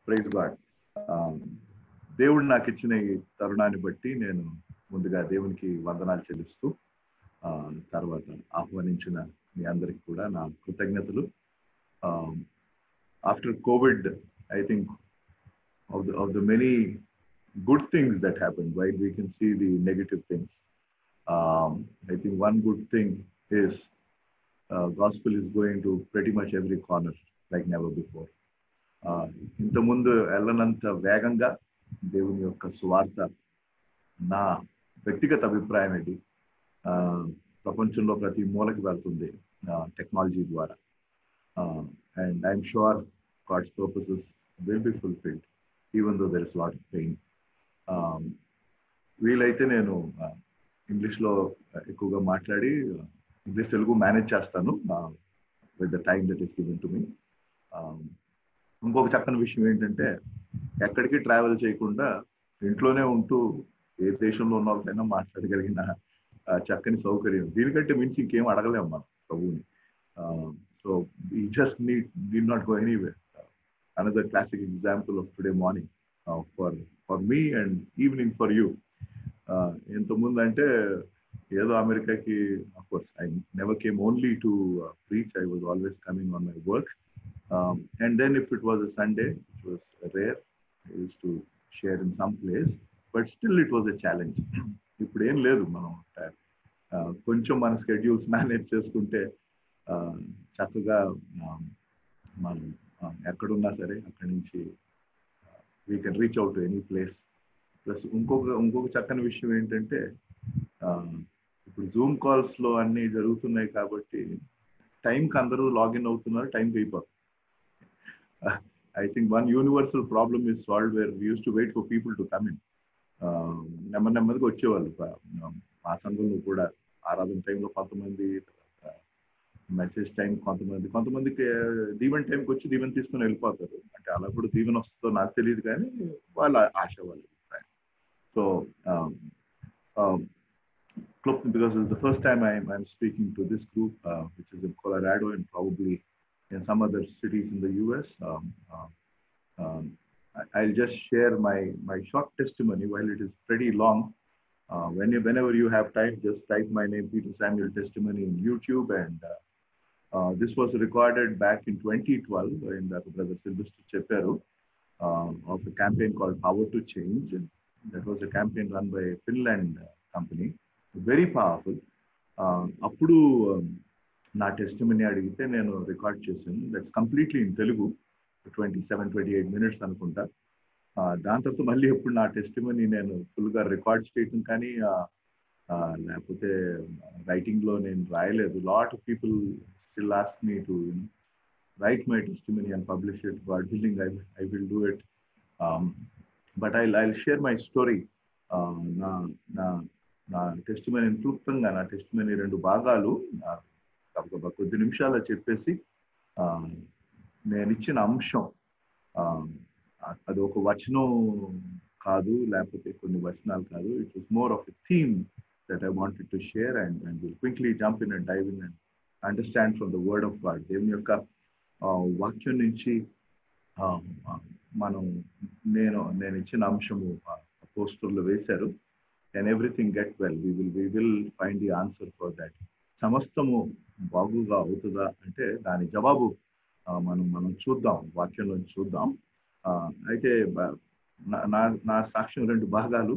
Praise God. దేవుడు నాకు ఇచ్చిన ఈ తరుణాన్ని బట్టి నేను ముందుగా దేవునికి వందనాలు చెల్లిస్తూ తర్వాత ఆహ్వానించిన మీ అందరికి కూడా నా కృతజ్ఞతలు. After Covid, I think of the many good things that happened, while we can see the negative things, I think one good thing is gospel is going to pretty much every corner like never before. ఇంతకుముందు వెళ్ళనంత వేగంగా దేవుని యొక్క సువార్త, నా వ్యక్తిగత అభిప్రాయం ఇది, ప్రపంచంలో ప్రతి మూలకి వెళ్తుంది టెక్నాలజీ ద్వారా. And I'm sure God's purposes will be fulfilled even though there is lot of pain. వీలైతే నేను ఇంగ్లీష్లో ఎక్కువగా మాట్లాడి ఇంగ్లీష్ తెలుగు మేనేజ్ చేస్తాను with the time that is given to me. ఇంకొక చక్కని విషయం ఏంటంటే, ఎక్కడికి ట్రావెల్ చేయకుండా ఇంట్లోనే ఉంటూ ఏ దేశంలో ఉన్న వాళ్ళకైనా మాట్లాడగలిగిన చక్కని సౌకర్యం. దీనికంటే మించి ఇంకేం అడగలేము మనం ప్రభువుని. So we just need not go anywhere. Another classic example of today morning for me and evening for you. ఇంతకుముందు అంటే ఏదో అమెరికాకి, of course I never came only to preach, I was always coming on my work. And then if it was a Sunday, which was rare, I used to share in some place, but still it was a challenge. ఇప్పుడు ఏం లేదు, మనం కొంచెం మన schedules manage చేసుకుంటే చక్కగా మనం ఎక్కడున్నా సరే అక్కడి నుంచి we can reach out to any place. Plus ఇంకొక చక్కని విషయం ఏంటంటే, ఇప్పుడు జూమ్ కాల్స్లో అన్నీ జరుగుతున్నాయి కాబట్టి టైంకి అందరూ లాగిన్ అవుతున్నారు, టైంకి అయిపోతుంది. I think one universal problem is solved where we used to wait for people to come in. నెమ్మదిగా వచ్చేవాళ్ళు. మా సంఘంలో కూడా ఆరాధన టైంలో కొంతమంది, మెసేజ్ టైం కొంతమందికి దీవెన టైంకి వచ్చి దీవెన తీసుకుని వెళ్ళిపోతారు. అంటే అలా కూడా దీవెన వస్తుందో నాకు తెలియదు, కానీ వాళ్ళ ఆశ వాళ్ళ అభిప్రాయం. So because it's the first time I'm speaking to this group, which is in Colorado and probably in some other cities in the US. I'll just share my short testimony. While it is pretty long, whenever you have time, just type my name, Peter Samuel Testimony, in YouTube. And this was recorded back in 2012 in the Brother Sylvester Chepperu of a campaign called Power to Change. That was a campaign run by a Finland company. Very powerful. అప్పుడు నా testimony అడిగితే నేను record చేశాను. That's completely in Telugu, 27-28 minutes అనుకుంటా. దాని తర్వాత మళ్ళీ ఎప్పుడు నా టెస్టిమనీ నేను ఫుల్గా రికార్డ్ చేయటం కానీ లేకపోతే రైటింగ్లో నేను రాయలేదు. Lot of people still ask me to right my testimony and publish it. God willing I will do it. But I share my story. నా టెస్టిమనీ క్లుప్తంగా, నా టెస్టిమనీ 2 భాగాలు కొద్ది నిమిషాలు చెప్పేసి, నేను ఇచ్చిన అంశం అది ఒక వచనం కాదు, లేకపోతే కొన్ని వచనాలు కాదు. It was more of a theme that I wanted to share and will quickly jump in and dive in and understand from the word of God. దేవుని యొక్క వాక్యం నుంచి నేను ఇచ్చిన అంశము పోస్టర్లో వేశారు. Can everything get well? We will find the answer for that. సమస్తము బాగుగా అవుతుందా అంటే దాని జవాబు మనం చూద్దాం, వాక్యంలో చూద్దాం. అయితే నా సాక్ష్యం 2 భాగాలు.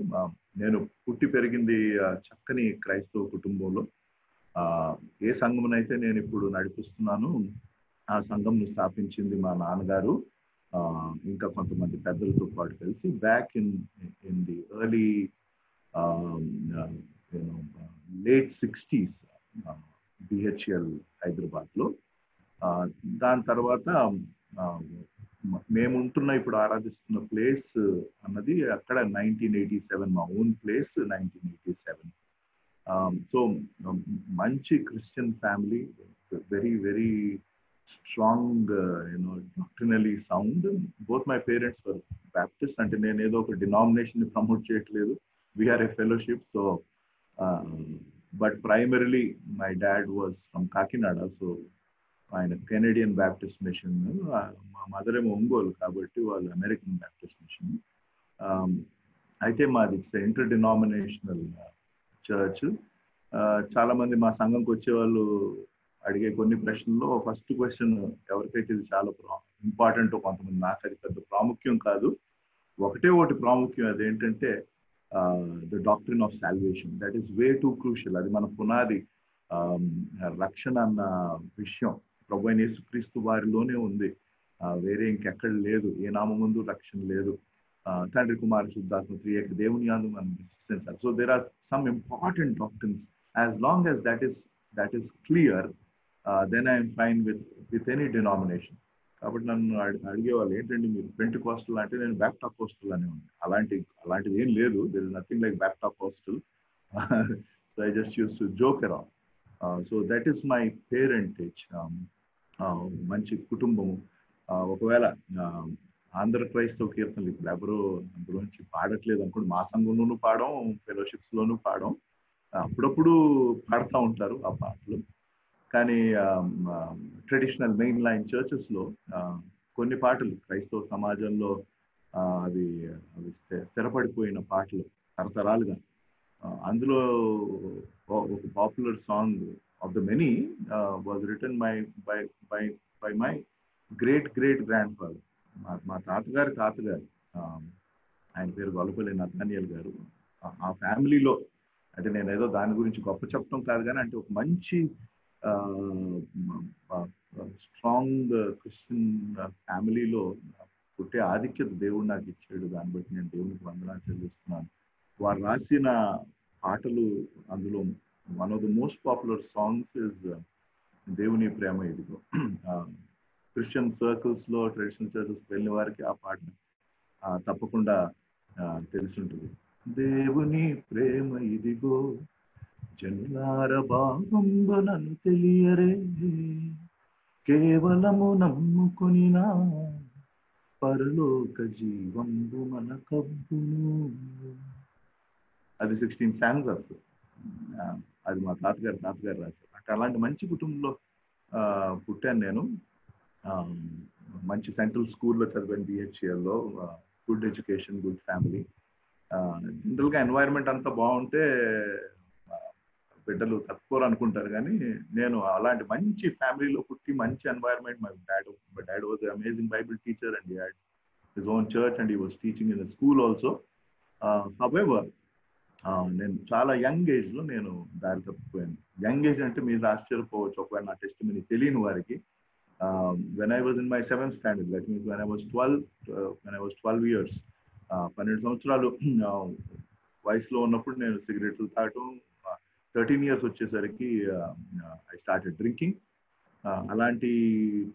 నేను పుట్టి పెరిగింది చక్కని క్రైస్తవ కుటుంబంలో. ఏ సంఘమునైతే నేను ఇప్పుడు నడిపిస్తున్నాను ఆ సంఘంను స్థాపించింది మా నాన్నగారు, ఇంకా కొంతమంది పెద్దలతో పాటు కలిసి back in the early late 60s BHL హైదరాబాద్లో. దాని తర్వాత మేముంటున్న ఇప్పుడు ఆరాధిస్తున్న ప్లేస్ అన్నది అక్కడ 1987, మా ఓన్ ప్లేస్ 1987. సో మంచి Christian family, very very strong, doctrinally sound. Both my parents were Baptist. అంటే నేను ఏదో ఒక డినామినేషన్ ప్రమోట్ చేయట్లేదు, we are a fellowship. So but primarily my dad was from Kakinada, so ఆయన కెనడియన్ బ్యాప్టిస్ట్ మిషన్, మా mother ఏమో ఒంగోలు కాబట్టి వాళ్ళు అమెరికన్ బ్యాప్టిస్ట్ మిషన్. అయితే మాది ఇంటర్ డినామినేషనల్ చర్చ్. చాలా మంది మా సంఘంకి వచ్చే వాళ్ళు అడిగే కొన్ని ప్రశ్నల్లో ఫస్ట్ క్వశ్చన్ ఎవరికైతే ఇది చాలా ఇంపార్టెంట్, కొంతమంది నాకు అది పెద్ద ప్రాముఖ్యం కాదు, ఒకటి ప్రాముఖ్యం, అదేంటంటే the doctrine of salvation. That is way two crucial. అది మన పునాది. రక్షణ అన్న విషయం ప్రభువైన యేసుక్రీస్తు వారిలోనే ఉంది, వేరే ఇంకెక్కడ లేదు. ఏ నామం ముందు రక్షణ లేదు. తండ్రి కుమార శుద్ధాత్మ త్రియేక దేవుని యందు మనం విశ్వసించాలి. So there are some important doctrines. As long as that is clear, then I'm fine with any denomination. కాబట్టి నన్ను అడిగేవాళ్ళు, ఏంటంటే మీరు పెంటెకోస్టల్ అంటే నేను బ్యాప్టిస్ట్ అని ఉంది. అలాంటిది ఏం లేదు. There is nothing like Baptist. So I just use to joke around. So that is my parentage. మంచి కుటుంబము. ఒకవేళ ఆంధ్ర క్రైస్తవ కీర్తనలు ఇప్పుడు ఎవరు అందులోంచి పాడట్లేదు అనుకోండి, మా సంఘంలోనూ పాడం, ఫెలోషిప్స్లోనూ పాడం, అప్పుడప్పుడు పాడుతూ ఉంటారు ఆ పాటలు. కానీ ట్రెడిషనల్ మెయిన్ లైన్ చర్చెస్లో కొన్ని పాటలు క్రైస్తవ సమాజంలో అవి స్థిరపడిపోయిన పాటలు తరతరాలుగా. అందులో ఒక popular song of the many was written by my great grand father. మా తాతగారు ఆయన పేరు గొల్లపల్లి నతానియల్ గారు. ఆ ఫ్యామిలీలో, అంటే నేను ఏదో దాని గురించి గొప్ప చెప్పడం కాదు కానీ, అంటే ఒక మంచి స్ట్రాంగ్ క్రిస్టియన్ ఫ్యామిలీలో పుట్టే ఆధిక్యత దేవుడు నాకు ఇచ్చాడు. దాన్ని బట్టి నేను దేవునికి వందనాలు చెల్లిస్తున్నాను. వారు రాసిన పాటలు, అందులో one of the most popular songs is దేవుని ప్రేమ ఇదిగో. క్రిస్టియన్ సర్కిల్స్లో, ట్రెడిషనల్ చర్చెస్ వెళ్ళిన వారికి ఆ పాట తప్పకుండా తెలిసి ఉంటుంది. దేవుని ప్రేమ ఇదిగో జనులార భావంబు నన్ను తెలియరే, కేవలము నమ్ముకొనినా పరలోక జీవంబు మన కబ్బును. అది 16 స్టాంజాస్. అది మా తాతగారు రాశారు. అంటే అలాంటి మంచి కుటుంబంలో పుట్టాను నేను. మంచి సెంట్రల్ స్కూల్లో చదివాను, బిహెచ్ఎల్లో. Good education, good family. జనరల్గా ఎన్వైరన్మెంట్ అంతా బాగుంటే బిడ్డలు తక్కువ అనుకుంటారు, కానీ నేను అలాంటి మంచి ఫ్యామిలీలో పుట్టి, మంచి environment. My dad was amazing Bible teacher and he had his own church and he was teaching in the school also. However నేను చాలా యంగ్ ఏజ్లో నేను దారి తప్పిపోయాను. యంగ్ ఏజ్ అంటే మీరు ఆశ్చర్యపోవచ్చు ఒకవేళ నా టెస్టిమనీ తెలియని వారికి. when I was in my 7th standard, that means when I was 12 years, 12 సంవత్సరాలు వయసులో ఉన్నప్పుడు నేను సిగరెట్లు తాగటం. 13 years వచ్చేసరికి ఐ స్టార్టెడ్ డ్రింకింగ్. అలాంటి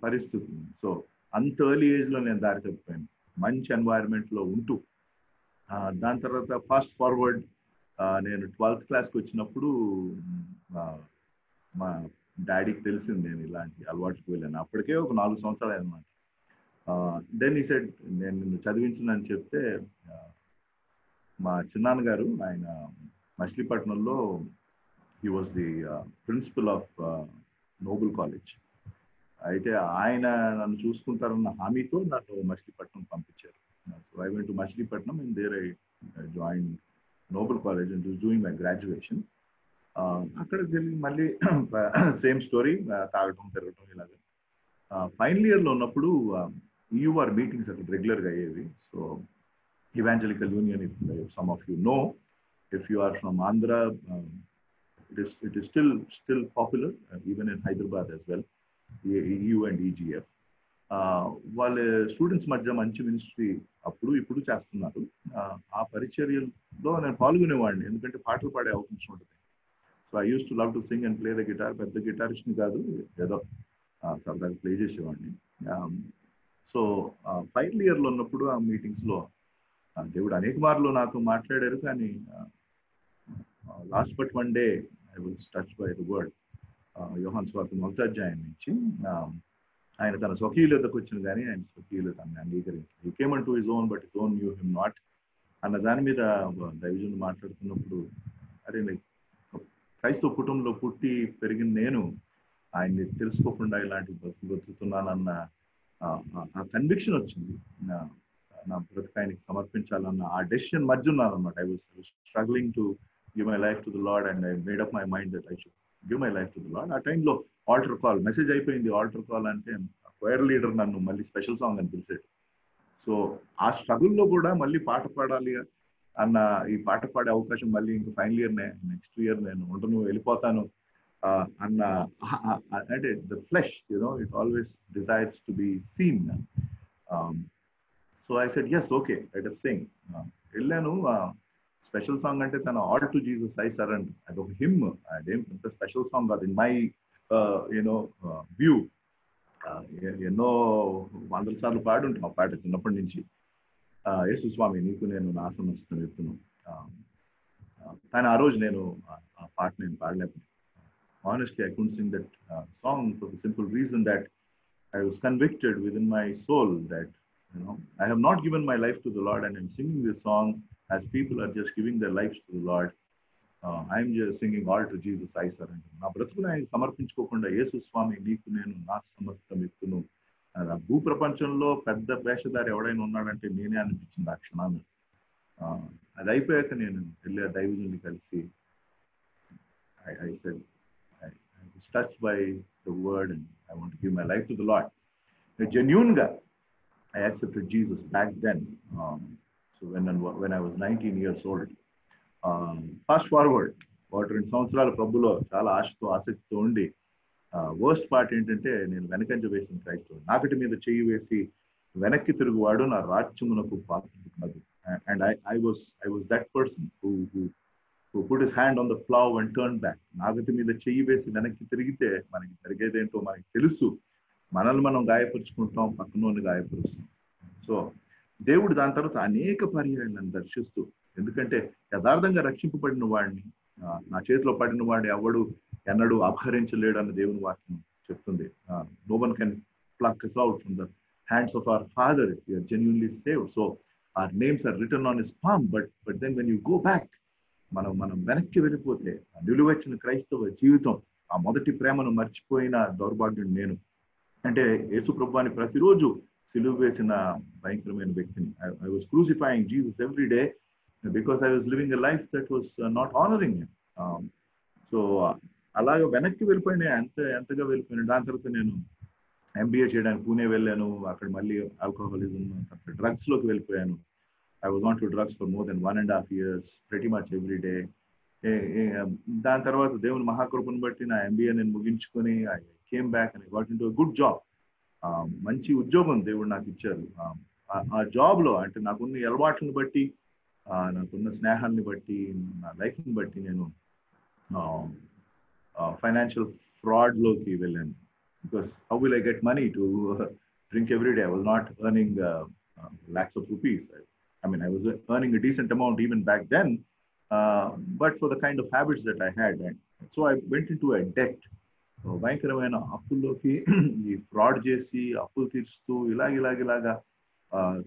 పరిస్థితి. సో అంత ఎర్లీ ఏజ్లో నేను దారి తప్పిపోయాను, మంచి ఎన్వైరన్మెంట్లో ఉంటూ. దాని తర్వాత ఫాస్ట్ ఫార్వర్డ్, నేను 12th క్లాస్కి వచ్చినప్పుడు మా డాడీకి తెలిసింది నేను ఇలాంటి అలవాటుకు వెళ్ళాను. అప్పటికే ఒక 4 సంవత్సరాలు అనమాట. దెన్ ఈ సెడ్, నేను నిన్ను చదివించనని చెప్తే, మా చిన్నాన్నగారు ఆయన మచిలీపట్నంలో he was the principal of Noble College. అయితే ఆయన నన్ను చూసుకుంటారన్న హామీతో నన్ను మచిలీపట్నం పంపించారు. So I went to Machilipatnam and there I join Noble College and doing my graduation. అక్కడ జరిగి మళ్ళీ సేమ్ స్టోరీ, తాగటం తిరగటం ఇలాగా. ఫైనల్ ఇయర్లో ఉన్నప్పుడు EUR మీటింగ్స్ అక్కడ రెగ్యులర్గా అయ్యేవి. So Evangelical Union, if some of you know, if you are from Andhra, it is still popular, even in Hyderabad as well, EU and EGF. వాళ్ళ స్టూడెంట్స్ మధ్య మంచి మినిస్ట్రీ ఇప్పుడు చేస్తున్నారు. ఆ పరిచర్యలో నేను పాల్గొనేవాడిని, ఎందుకంటే పాటలు పాడే అవకాశం ఉంటుంది. So I used to love to sing and play the guitar. పెద్ద గిటారిస్ట్ని కాదు, ఏదో సరదాగా ప్లే చేసేవాడిని. సో ఫైనల్ ఇయర్లో ఉన్నప్పుడు ఆ మీటింగ్స్లో దేవుడు అనేక మార్లు నాతో మాట్లాడారు. కానీ last but one day I was touched by the word. యోహాను సువార్త 1వ అధ్యాయం నుంచి, ఆయన తన స్వకీయులతకు వచ్చిన కానీ ఆయన స్వకీయులు తనని అంగీకరించారు. హి came an to his own but his own new him not అన్న దాని మీద దైవజనుడు మాట్లాడుతున్నప్పుడు, అరే క్రైస్తవ కుటుంబంలో పుట్టి పెరిగిన నేను ఆయన్ని తెలుసుకోకుండా ఇలాంటి బతుకుతున్నానన్న ఆ కన్విక్షన్ వచ్చింది. నా బ్రతుకు ఆయనకి సమర్పించాలన్న ఆ డెసిషన్ మధ్య ఉన్నాను అనమాట. I was struggling to give my life to the lord and I made up my mind that I should give my life to the lord. ఆ టైంలో ఆల్టర్ కాల్ మెసేజ్ అయిపోయింది. ఆల్టర్ కాల్ అంటే choir leader నన్ను మళ్ళీ special song అని పిలిచాడు. So ఆ స్ట్రగుల్లో కూడా మళ్ళీ పాట పాడాలి అన్న, ఈ పాట పాడే అవకాశం మళ్ళీ ఇంక ఫైనల్ ఇయర్ నెక్స్ట్ ఇయర్ నేను ఉండను, వెళ్ళిపోతాను అన్న, అంటే the flesh it always desires to be seen. So I said yes, okay let us sing. వెళ్ళాను. స్పెషల్ సాంగ్ అంటే తన all to Jesus I surrender, అది ఒక హిమ్, అదేం పెద్ద స్పెషల్ సాంగ్ కాదు ఇన్ మై వ్యూ. ఎన్నో వందల సార్లు పాడి ఉంటాం ఆ పాట చిన్నప్పటి నుంచి. యేసు స్వామి నీకు నేను నా సమస్తం ఎత్తును. కానీ ఆ రోజు నేను ఆ పాట నేను పాడలేకపోయాను. Honestly, I couldn't sing that song for the simple reason that I was convicted within my soul that I have not given my life to the Lord, and I'm singing this song as people are just giving their lives to the Lord. I'm just singing all to Jesus I surrender. నా బ్రతుకుని ఆయన సమర్పించుకోకుండా యేసు స్వామి నీకు నేను నా సమస్తం ఎత్తును. భూ ప్రపంచంలో పెద్ద వేషధారి ఎవడైనా ఉన్నాడంటే నేనే అనిపించింది ఆ క్షణాన్ని. అది అయిపోయాక నేను వెళ్ళి ఆ దైవజుని కలిసి I said, I was touched by the word and I want to give my life to the Lord. Genuinely, I accepted Jesus back then. So when I was 19 years old. Fast forward, 2 సంవత్సరాల ప్రభులో చాలా ఆశతో ఆసక్తితో ఉండి worst part ఏంటంటే నేను వెనకంజ వేసిన క్రైస్తవుడు. నాకటి మీద చెయ్యి వేసి వెనక్కి తిరుగువాడు నా రాజ్యమునకు పాత్రుడు కాదు. And I was that person who put his hand on the plow and turned back. నాగటి మీద చెయ్యి వేసి వెనక్కి తిరిగితే మనకి జరిగేదేంటో మనకి తెలుసు. మనల్ని మనం గాయపరుచుకుంటాం, పక్కనోని గాయపరుస్తాం. సో దేవుడు దాని తర్వాత అనేక పర్యాయాలు నన్ను దర్శిస్తూ, ఎందుకంటే యథార్థంగా రక్షింపబడిన వాడిని, నా చేతిలో పడిన వాడిని ఎవడు ఎన్నడూ అపహరించలేడు అన్న దేవుని వాక్యం చెప్తుంది. No one can pluck us out from the hands of our Father if we are genuinely saved. So our names are written on his palm, but then when you go back, మనం వెనక్కి వెళ్ళిపోతే నిలువెచ్చిన క్రైస్తవ జీవితం, ఆ మొదటి ప్రేమను మర్చిపోయిన దౌర్భాగ్యం నేను. అంటే యేసు ప్రభువాని ప్రతిరోజు సిలువ వేసిన భయంకరమైన వ్యక్తిని. I was crucifying Jesus every day because I was living a life that was not honoring him. So అలాగే వెనక్కి వెళ్ళిపోయినా, ఎంతగా వెళ్ళిపోయినా. దాని తర్వాత నేను MBA చేయడానికి పూణే వెళ్ళాను. అక్కడ మళ్ళీ ఆల్కహాలిజం, డ్రగ్స్ లోకి వెళ్ళిపోయాను. I was on to drugs for more than 1.5 years, pretty much every day. దాని తర్వాత దేవుని మహాకృపను బట్టి నా MBA నేను ముగించుకొని I came back and I got into a good job. మంచి ఉద్యోగం దేవుడు నాకు ఇచ్చారు. ఆ జాబ్లో అంటే నాకున్న అలవాట్లను బట్టి, నాకున్న స్నేహాన్ని బట్టి, నా లైఫ్ని బట్టి నేను ఫైనాన్షియల్ ఫ్రాడ్లోకి వెళ్ళాను. Because how will I get money to drink every day? I was not earning lakhs of rupees. I mean, I was earning a decent amount even back then, but for the kind of habits that I had. And so I went into a debt. భయంకరమైన అప్పుల్లోకి ఈ fraud చేసి అప్పులు తీర్చుతూ ఇలాగా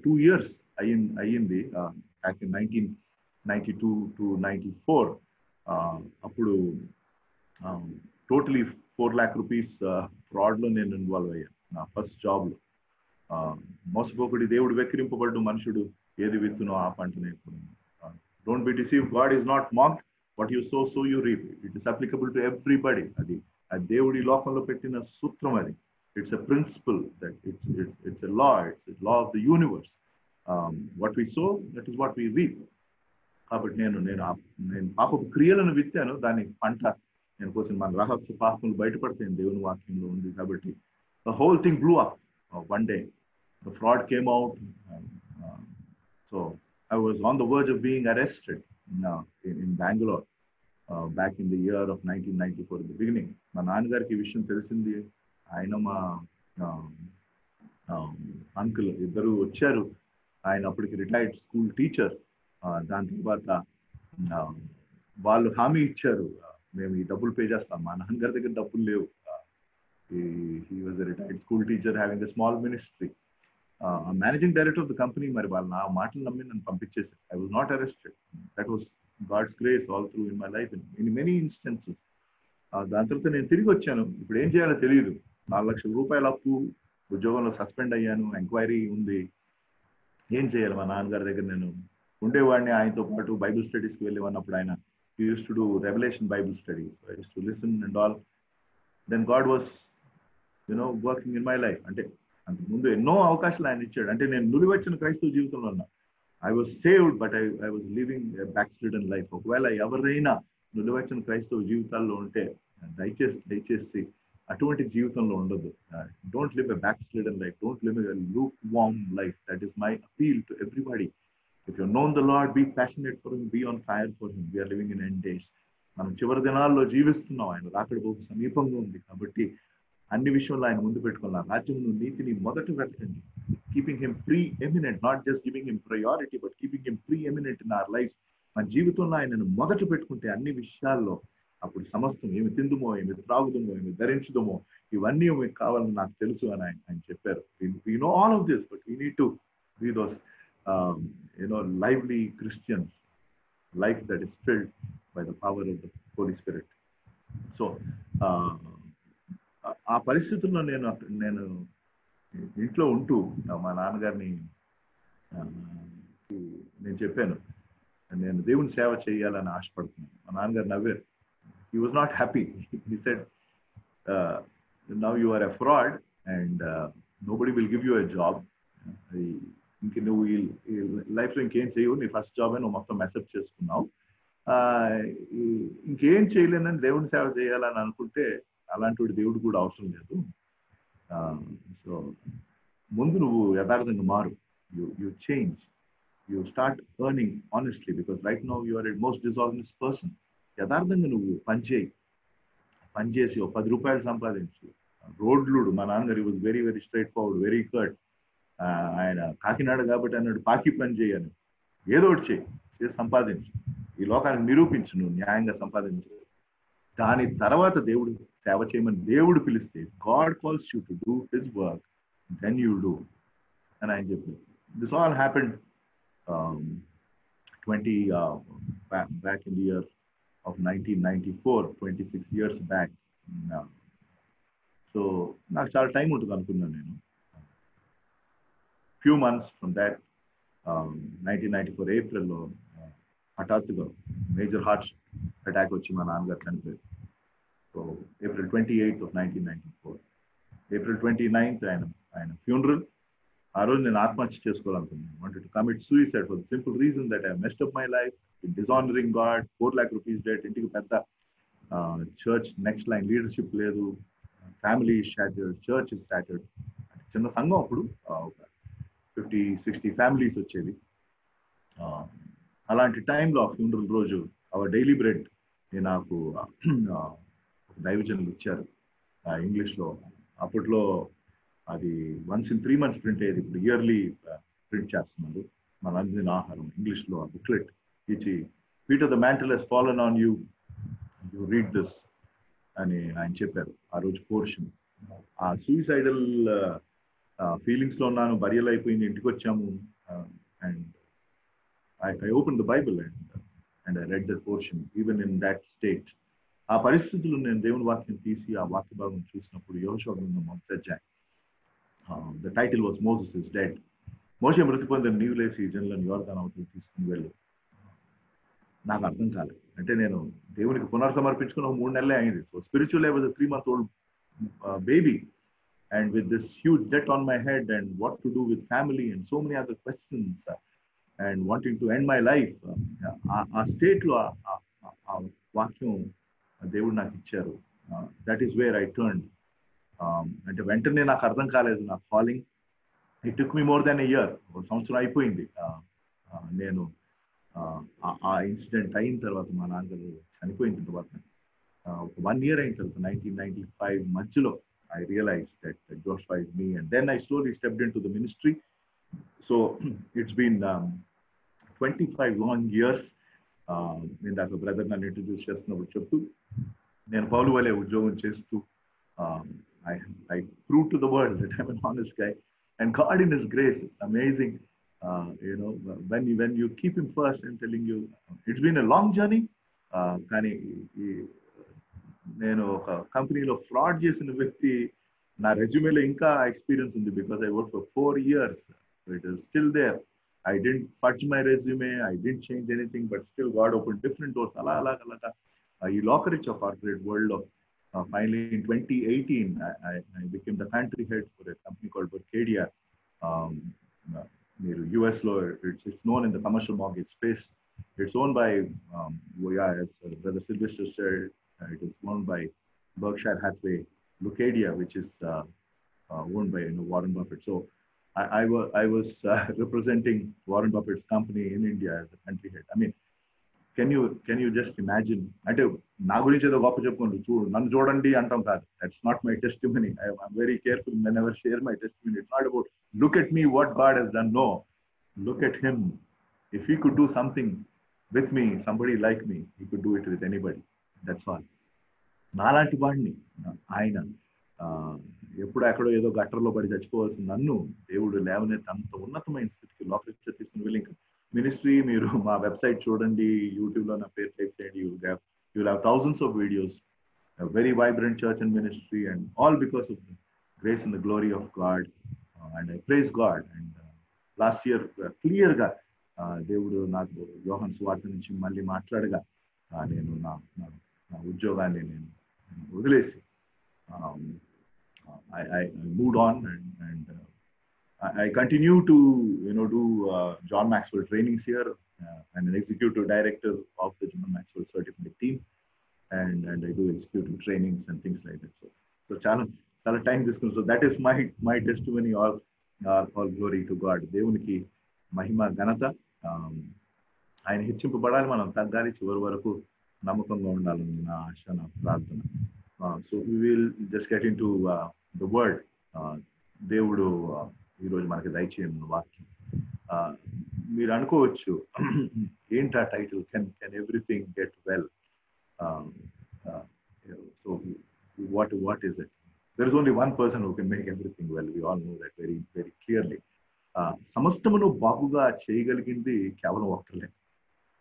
2 years అయ్యింది. Back in 1992 to 94. అప్పుడు totally 4 lakh rupees ఫ్రాడ్లో నేను involve అయ్యాను నా ఫస్ట్ జాబ్లో. మోసపోకుడి దేవుడు వెక్కిరింపబడ్డు మనుషుడు ఏది విత్తునో ఆ పంటనే. Don't be deceived, God is not mocked. What you sow you reap. It is applicable to everybody. అది దేవుడి లోకంలో పెట్టిన సూత్రం. అది it's a principle, that it's a law, it's a law of the universe. What we sow that is what we reap. కాబట్టి నేను పాపపు క్రియలను విత్తాను, దాని పంట నేను కోసం మన రహస్య పాపములు బయటపడతాయి దేవుని వాక్యంలో ఉంది. కాబట్టి the whole thing blue up one day. The fraud came out. So I was on the verge of being arrested in Bangalore back in the year of 1994 in the beginning. మా నాన్నగారికి ఈ విషయం తెలిసింది. ఆయన మా అంకుల్ ఇద్దరు వచ్చారు. ఆయన అప్పటికి రిటైర్డ్ స్కూల్ టీచర్. దాని తర్వాత వాళ్ళు హామీ ఇచ్చారు, మేము ఈ డబ్బులు పే చేస్తాం. మా నాన్నగారి దగ్గర డబ్బులు లేవు. He was a retired school teacher having a small ministry. Managing director of the company, మరి వాళ్ళు నా మాటలు నమ్మి నన్ను పంపించేసారు. I was not arrested. That was God's grace all through in my life in many instances. దాని తర్వాత నేను తిరిగి వచ్చాను. ఇప్పుడు ఏం చేయాలో తెలియదు. 4 లక్షల రూపాయల అప్పు, ఉద్యోగంలో సస్పెండ్ అయ్యాను, ఎంక్వైరీ ఉంది. ఏం చేయాలి? మా నాన్నగారి దగ్గర నేను ఉండేవాడిని, ఆయనతో పాటు బైబిల్ స్టడీస్కి వెళ్ళేవన్నప్పుడు ఆయన used to do revolution Bible studies, I used to listen and all. Then God was working in my life. అంటే అంతకుముందు ఎన్నో అవకాశాలు ఆయన ఇచ్చాడు. అంటే నేను నులివచ్చిన క్రైస్తవ జీవితంలో ఉన్నా. I was saved, but I was living back slidden life. ఒకవేళ ఎవరైనా నులివచ్చిన క్రైస్తవ జీవితాల్లో ఉంటే దయచేసి అటువంటి జీవితంలో ఉండదు. Don't live a back slidden life, don't live a lukewarm life. That is my appeal to everybody. If you known the Lord, be passionate for him, be on fire for him. We're living in end days. మనం చివరి దినాల్లో జీవిస్తున్నాం. ఆయన రాకడ బహు సమీపంగా ఉంది. కాబట్టి అన్ని విషయంలో ఆయన ముందు పెట్టుకున్న రాజ్యం నీతిని మొదట వెతకండి. Keeping him pre eminent, not just giving him priority, but keeping him pre eminent in our life. మన జీవితంలో ఆయనను మొదట పెట్టుకుంటే అన్ని విషయాల్లో అప్పుడు సమస్తం, ఏమి తిందుమో, ఏమి త్రాగుదమో, ఏమి ధరించుదమో, ఇవన్నీ మీకు కావాలని నాకు తెలుసు అని ఆయన చెప్పారు. We know all of this, but we need to be those lively Christians, life that is filled by the power of the Holy Spirit. So ఆ పరిస్థితుల్లో నేను ఇంట్లో ఉంటూ మా నాన్నగారిని నేను చెప్పాను, నేను దేవుని సేవ చేయాలని ఆశపడుతున్నాను. మా నాన్నగారు నవ్వారు. He was not happy. He said, now you are a fraud and nobody will give you a job. ఇంక నువ్వు లైఫ్లో ఇంకేం చేయవు, నీ ఫస్ట్ జాబే నువ్వు మొత్తం మెసప్ చేసుకున్నావు, ఇంకేం చేయలేనని దేవుని సేవ చేయాలని అనుకుంటే అలాంటి దేవుడు కూడా అవసరం లేదు. సో ముందు నువ్వు యథార్థంగా మారు. You change, you start earning honestly, because right now you are a most disorganised person. యథార్థంగా నువ్వు పనిచేసి ఒక 10 రూపాయలు సంపాదించు. రోడ్లుడు. మా నాన్నగారు was very very straight forward, very cut. ఆయన కాకినాడ కాబట్టి అన్నాడు, పాకి పని చేయను, ఏదో ఒకటి చేసి సంపాదించు, ఈ లోకానికి నిరూపించు నువ్వు న్యాయంగా సంపాదించు. దాని తర్వాత దేవుడు సేవ చేయమని దేవుడు పిలిస్తే, God calls you to do his work, then you do అని ఆయన చెప్పారు. This all happened 20 back in the year of 1994, 26 years back. So నాకు చాలా టైం ఉంటుంది అనుకున్నాను నేను. ఫ్యూ మంత్స్ ఫ్రమ్ దాట్ 1994 ఏప్రిల్లో హఠాత్తుగా మేజర్ హార్ట్ అటాక్ వచ్చి మా నాన్నగారు చనిపోయారు. So April 28th of 1994, April 29th ఆయన ఫ్యూనరల్. ఆ రోజు నేను ఆత్మహత్య చేసుకోవాలనుకున్నాను. Wanted to commit suicide for the simple reason that I messed up my life, dishonouring God, 4 lakh rupees debt, ఇంటికి పెద్ద చర్చ్ నెక్స్ట్ లైన్ లీడర్షిప్ లేదు, family shattered, church is shattered. చిన్న సంఘం అప్పుడు, ఒక 50-60 ఫ్యామిలీస్ వచ్చేవి. అలాంటి టైంలో ఆ ఫ్యూనరల్ రోజు అవర్ డైలీ బ్రెడ్ నాకు దైవజనులు ఇచ్చారు ఇంగ్లీష్లో. అప్పట్లో అది once in 3 months ప్రింట్ అయ్యేది, ఇప్పుడు ఇయర్లీ ప్రింట్ చేస్తున్నారు. మన అందిన ఆహారం ఇంగ్లీష్లో ఆ బుక్లెట్ ఇచ్చి, Peter the mantle has fallen on you, you read this అని ఆయన చెప్పారు ఆ రోజు పోర్షన్. ఆ సూసైడల్ ఫీలింగ్స్లో ఉన్నాను, బరియల్ అయిపోయింది, ఇంటికి వచ్చాము. And I opened the Bible and I read that portion, even in that state. ఆ పరిస్థితుల్లో నేను దేవుని వాక్యం తీసి ఆ వాక్య భాగం చూసినప్పుడు, యెహోషువ గ్రంథం 1వ అధ్యాయం, the title was Moses is dead. మోషే మృతి పొందిన, నీవు లేచి ఈ జనులను యోర్దాను అవతల తీసుకుని వెళ్ళు. నాకు అర్థం కాలేదు. అంటే నేను దేవునికి పునర్సమర్పించుకున్న 3 నెలలే అయింది. So spiritual I was a 3-month-old baby, and with this huge debt on my head and what to do with family and so many other questions, and wanting to end my life, ఆ స్టేట్లో ఆ వాక్యం దేవుడు నాకు ఇచ్చారు. That is where I turned. అంటే వెంటనే నాకు అర్థం కాలేదు నా calling. It took me more than a year. 1 సంవత్సరం అయిపోయింది. నేను ఆ ఇన్సిడెంట్ అయిన తర్వాత, మా నాన్నగారు చనిపోయిన తర్వాత, ఒక 1 year అయిన తర్వాత 1995 మధ్యలో I realized that Joshua is me, and then I slowly stepped into the ministry. So it's been 25 long years. ఇందాక బ్రదర్ నన్ను ఇంట్రడ్యూస్ చేస్తున్నప్పుడు చెప్తూ, నేను పౌలు వలె ఉద్యోగం చేస్తూ, I prove to the world that I'm an honest guy, and God in His grace, it's amazing. When you keep Him first, and telling you, it's been a long journey, కానీ నేను ఒక కంపెనీలో ఫ్రాడ్ చేసిన వ్యక్తి నా రెజ్యూమేలో ఇంకా experience ఉంది because I work for 4 years. It is still there. I didn't fudge my resume, I didn't change anything, but still God open different doors. అలా అలాగా ఈ లాకరిచ్ ఆఫ్ కార్పొరేట్ వరల్డ్ లో finally in 2018 I became the country head for a company called Berkadia. um, US లో it's known in the commercial mortgage space. It's owned by as Brother Sylvester said, it is owned by Berkshire Hathaway Lucadia, which is owned by Warren Buffett. So I was representing Warren Buffett's company in India as a country head. I mean, can you just imagine? అంటే నా గురించి ఏదో గొప్ప చెప్పుకోండి, నన్ను చూడండి అంటాం కాదు. That's not my testimony. I'm very careful when ever share my testimony. It's not about look at me what God has done. No, look at him. If he could do something with me, somebody like me, he could do it with anybody. That's all. నాలాంటి వాడిని ఆయన ఎప్పుడు ఎక్కడో ఏదో గట్టర్లో పడి చచ్చిపోవాల్సిన నన్ను దేవుడు లేవనెత్తి అంత ఉన్నతమైన స్థితికి లోపలికి తీసుకుని వెళ్ళి, ఇంకా మినిస్ట్రీ మీరు మా వెబ్సైట్ చూడండి, యూట్యూబ్లో నా పేరు టైప్ చేయండి, you will have thousands of videos, a very vibrant church and ministry, and all because of the grace and the glory of God. And I praise God. And last year clear గా దేవుడు నాకు యోహాను సువార్త నుంచి మళ్ళీ మాట్లాడగా నేను నా ఉద్యోగాన్ని నేను వదిలేసి I moved on, and I continue to do John Maxwell trainings here. I'm an executive director of the John Maxwell certified team, and I do executive trainings and things like that. So chala time discuss. So that is my testimony. All glory to God. దేవునికి మహిమ ఘనత. ఆయన హెచ్చింపబడాలి, మనం తగ్గాలి, చివరి వరకు నమ్మకంగా ఉండాలని నా ఆశ, నా ప్రార్థన. So we will just get into the word. దేవుడు ఈరోజు మనకి దయచేయను వాక్యం. మీరు అనుకోవచ్చు ఏంటా title, can everything get well? So what is it? There is only one person who can make everything well. We all know that very very clearly. సమస్తమును బాగుగా చేయగలిగింది కేవలం ఒక్కరే.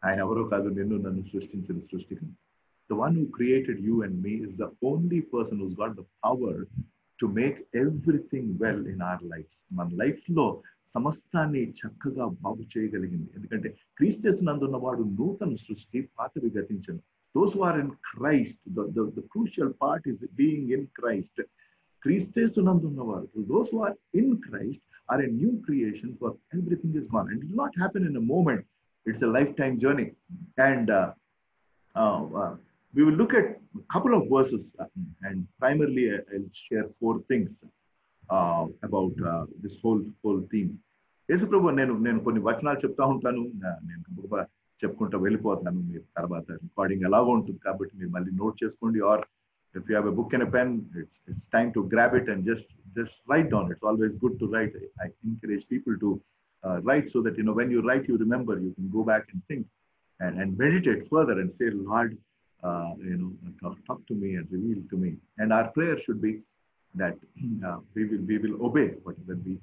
ఆయన ఎవరో కాదు, నిన్ను నన్ను సృష్టించిన సృష్టికర్త. The one who created you and me is the only person who's got the power to make everything well in our lives. మన లైఫ్లో సమస్తాన్ని చక్కగా బాగు చేయగలిగింది. ఎందుకంటే క్రీస్తునందున్న వాడు నూతన సృష్టి, పాతవి గతించను. Those who are in Christ, the crucial part is being in Christ. క్రీస్తునందున్న వారు, those who are in Christ are a new creation, for everything is gone. And it will not happen in a moment. It's a lifetime journey. And we will look at a couple of verses, and primarily I'll share 4 things about this whole theme. యేసు ప్రభు, నేను కొన్ని వచనాలు చెప్తా ఉంటాను, నేను చెప్పుకుంటూ వెళ్ళిపోతాను. మీరు తర్వాత రికార్డింగ్ ఎలాగో ఉంటుంది కాబట్టి మీరు మళ్ళీ నోట్ చేసుకోండి. Or if you have a book and a pen, it's time to grab it and just write down. It's always good to write. I encourage people to write, so that when you write, you remember, you can go back and think and meditate further and say, Lord, talk to me and reveal to me. And our prayer should be that we will obey whatever we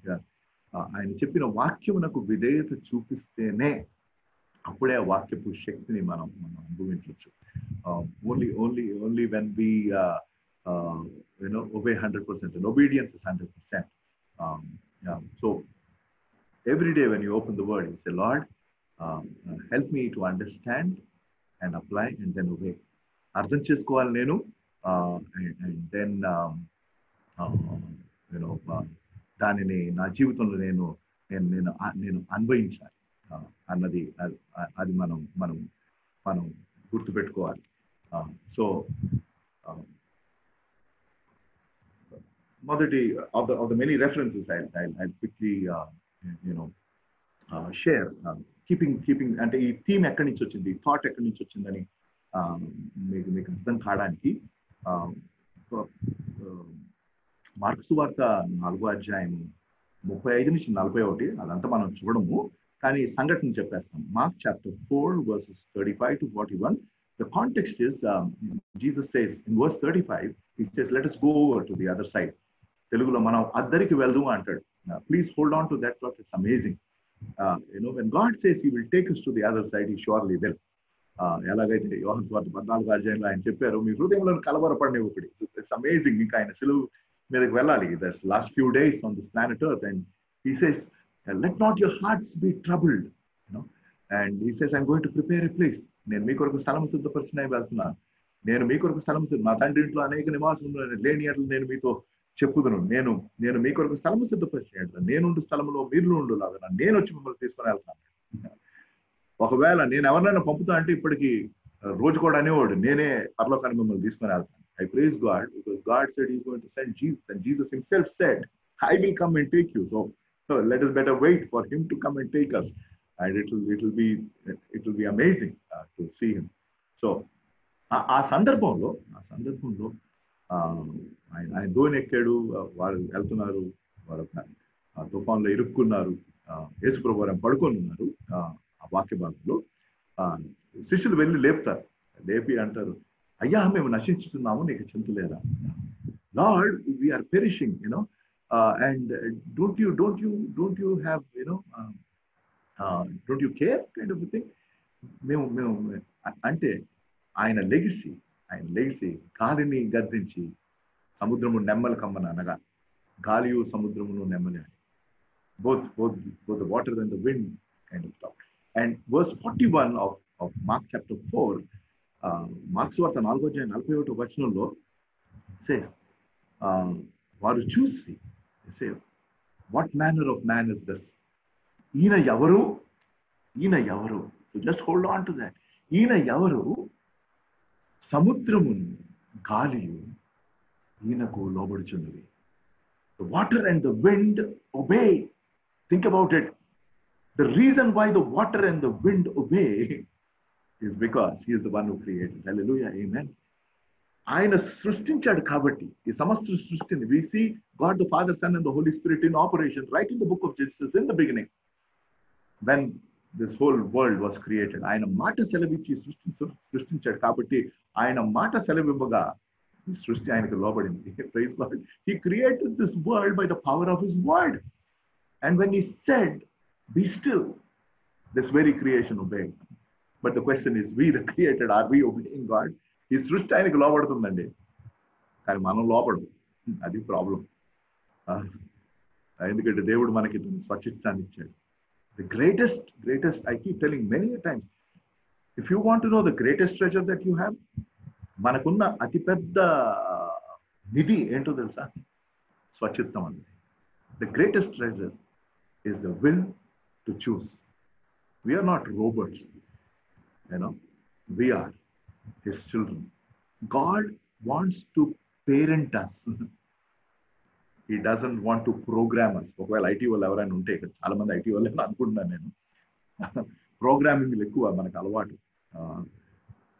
ఆయన చెప్పిన వాక్యమునకు విధేయత చూపిస్తేనే అప్పుడే ఆ వాక్యపు శక్తిని మనం అనుభవించవచ్చు. Only when we obey 100%, and obedience is 100%. So every day when you open the word, you say, Lord, help me to understand and apply and then obey. అర్థం చేసుకోవాలి నేను, and then దానిని నా జీవితంలో నేను అన్వయించాలి అన్నది అది మనం గుర్తుపెట్టుకోవాలి. సో మొదటి of the many references I'll quickly share. Keeping అంటే ఈ థీమ్ ఎక్కడి నుంచి వచ్చింది, థాట్ ఎక్కడి నుంచి వచ్చిందని మీకు అర్థం కావడానికి మార్కు సువార్త 4వ అధ్యాయం 35-41, అదంతా మనం చూడము, కానీ సంఘటన చెప్పేస్తాం. Mark chapter 4 verses 35 to 41. The context is Jesus says in verse 35, he says, let us go over to the other side. తెలుగులో మనం అద్దరికి వెళ్దాం అంటాడు. Please hold on to that thought. It's amazing. When God says he will take us to the other side, he surely will. ఎలాగైతే యోహాను సువార్త 14 అధ్యాయంలో ఆయన చెప్పారు, మీ హృదయంలో కలవరపడినప్పుడు ఇట్స్ అమేజింగ్. ఇంకా ఆయన సిలువు మీదకి వెళ్ళాలి. That's last few days on this planet earth and he says let not your hearts B troubled, and he says I'm going to prepare a place. నేను మీ కొరకు స్థలం సిద్ధపరిచిన వెళ్తున్నాను. నేను మీ కొరకు స్థలం మా తండ్రి ఇంట్లో అనేక నివాసం లేని అట్లు నేను మీతో చెప్పుదును. నేను మీ కొరకు స్థలము సిద్ధపరిచిన నేనుండు స్థలంలో మీరు ఉండులాగా నేను వచ్చి మిమ్మల్ని తీసుకొని వెళ్తాను. ఒకవేళ నేను ఎవరినైనా పంపుతా అంటే ఇప్పటికి రోజు కూడా అనేవాడు, నేనే పరలోకాన్ని మిమ్మల్ని తీసుకొని వెళ్తాను. I praise God because God said He's going to send Jesus, and Jesus Himself said, "I will come and take you." So let us better wait for Him to come and take us, and it will be amazing to see Him. So ఆ సందర్భంలో ఆయన ధోని ఎక్కాడు, వారు వెళ్తున్నారు, వారు తుఫాన్లో ఇరుక్కున్నారు, యేసుప్రభు వారు పడుకొని ఉన్నారు. ఆ వాక్య భాగంలో శిష్యులు వెళ్ళి లేపుతారు, లేపి అంటారు, అయ్యా మేము నశించుతున్నాము, నీకు చింత లేదా? Lord, we are perishing, and don't you have, don't you care kind of a thing. మేము అంటే ఆయన లెగిసి గాలిని గద్దించి సముద్రము నెమ్మలు కమ్మని అనగా, గాలియు సముద్రమును నెమ్మలి అని, both the water and the wind kind of stuff. And verse 41 of Mark chapter 4, marks వార్త 4:41 వచనంలో says, వారు చూసి say, what manner of man is this? ఈయన ఎవరు? So just hold on to that. ఈయన ఎవరు? సముద్రమును గాలియు ఈయనకు లోబడుచున్నవి. The water and the wind obey. Think about it. The reason why the water and the wind obey is because He is the one who created. Hallelujah, amen. ఆయన సృష్టించాడు కాబట్టి ఈ సమస్త సృష్టిని we see God the Father, Son and the Holy Spirit in operation right in the book of Genesis in the beginning when this whole world was created. ఆయన మాట సెలవిచ్చి సృష్టించాడు కాబట్టి ఆయన మాట సెలవివ్వగా సృష్టి ఆయనకు లోబడింది. Praise God. He created this world by the power of His word, and when He said be still, this very creation obeyed. But the question is, we the created, are we obeying God? ఈ సృష్టి ఆయనకు లోబడుతుందండి, కానీ మనం లోబడదు. అది problem. ఎందుకంటే దేవుడు మనకి స్వచ్ఛితాన్ని ఇచ్చాడు. The greatest, I keep telling many times, if you want to know the greatest treasure that you have, మనకున్న అతిపెద్ద నిధి ఏంటో తెలుసా? స్వచ్ఛితం అండి. The greatest treasure is the will to choose. We are not robots, we are His children. God wants to parent us. He doesn't want to program us. ఒకవేళ IT వాళ్ళు ఎవరైనా ఉంటే, ఇక్కడ చాలా మంది ఐటీ వాళ్ళు అనుకుంటున్నాను నేను, ప్రోగ్రామింగ్ ఎక్కువ మనకు అలవాటు.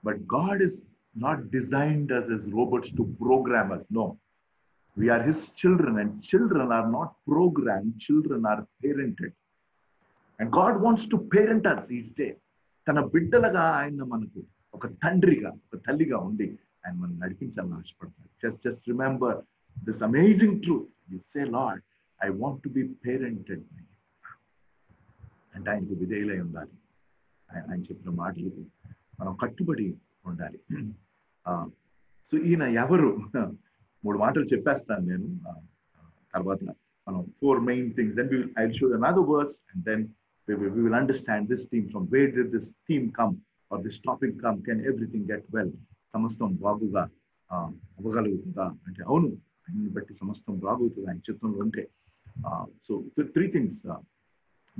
But God is not designed us as robots to program us. No. We are His children, and children are not programmed, children are parented. And God wants to parent us each day. తన బిడ్డలుగా ఆయన మనకు ఒక తండ్రిగా, ఒక తల్లిగా ఉండి ఆయన మనం నడిపించాలని ఆశపడతాడు. Just remember this amazing truth. You say, Lord, I want to be parented. అంటే ఆయనకు విధేయులై ఉండాలి. ఆయన చెప్పిన మాటలకు మనం కట్టుబడి ఉండాలి. సో ఈయన ఎవరు? 3 మాటలు చెప్పేస్తాను నేను, తర్వాత మనం 4 main things. Then I'll show you another verse, and then we will understand this theme. From where did this theme come, or this topic come? Can everything get well? సమస్తం బాగుగా అవ్వగలుగుతుందా అంటే, అవును, ఆయన్ని బట్టి సమస్తం బాగుతుంది ఆయన చిత్తంలో ఉంటే. So 3 things.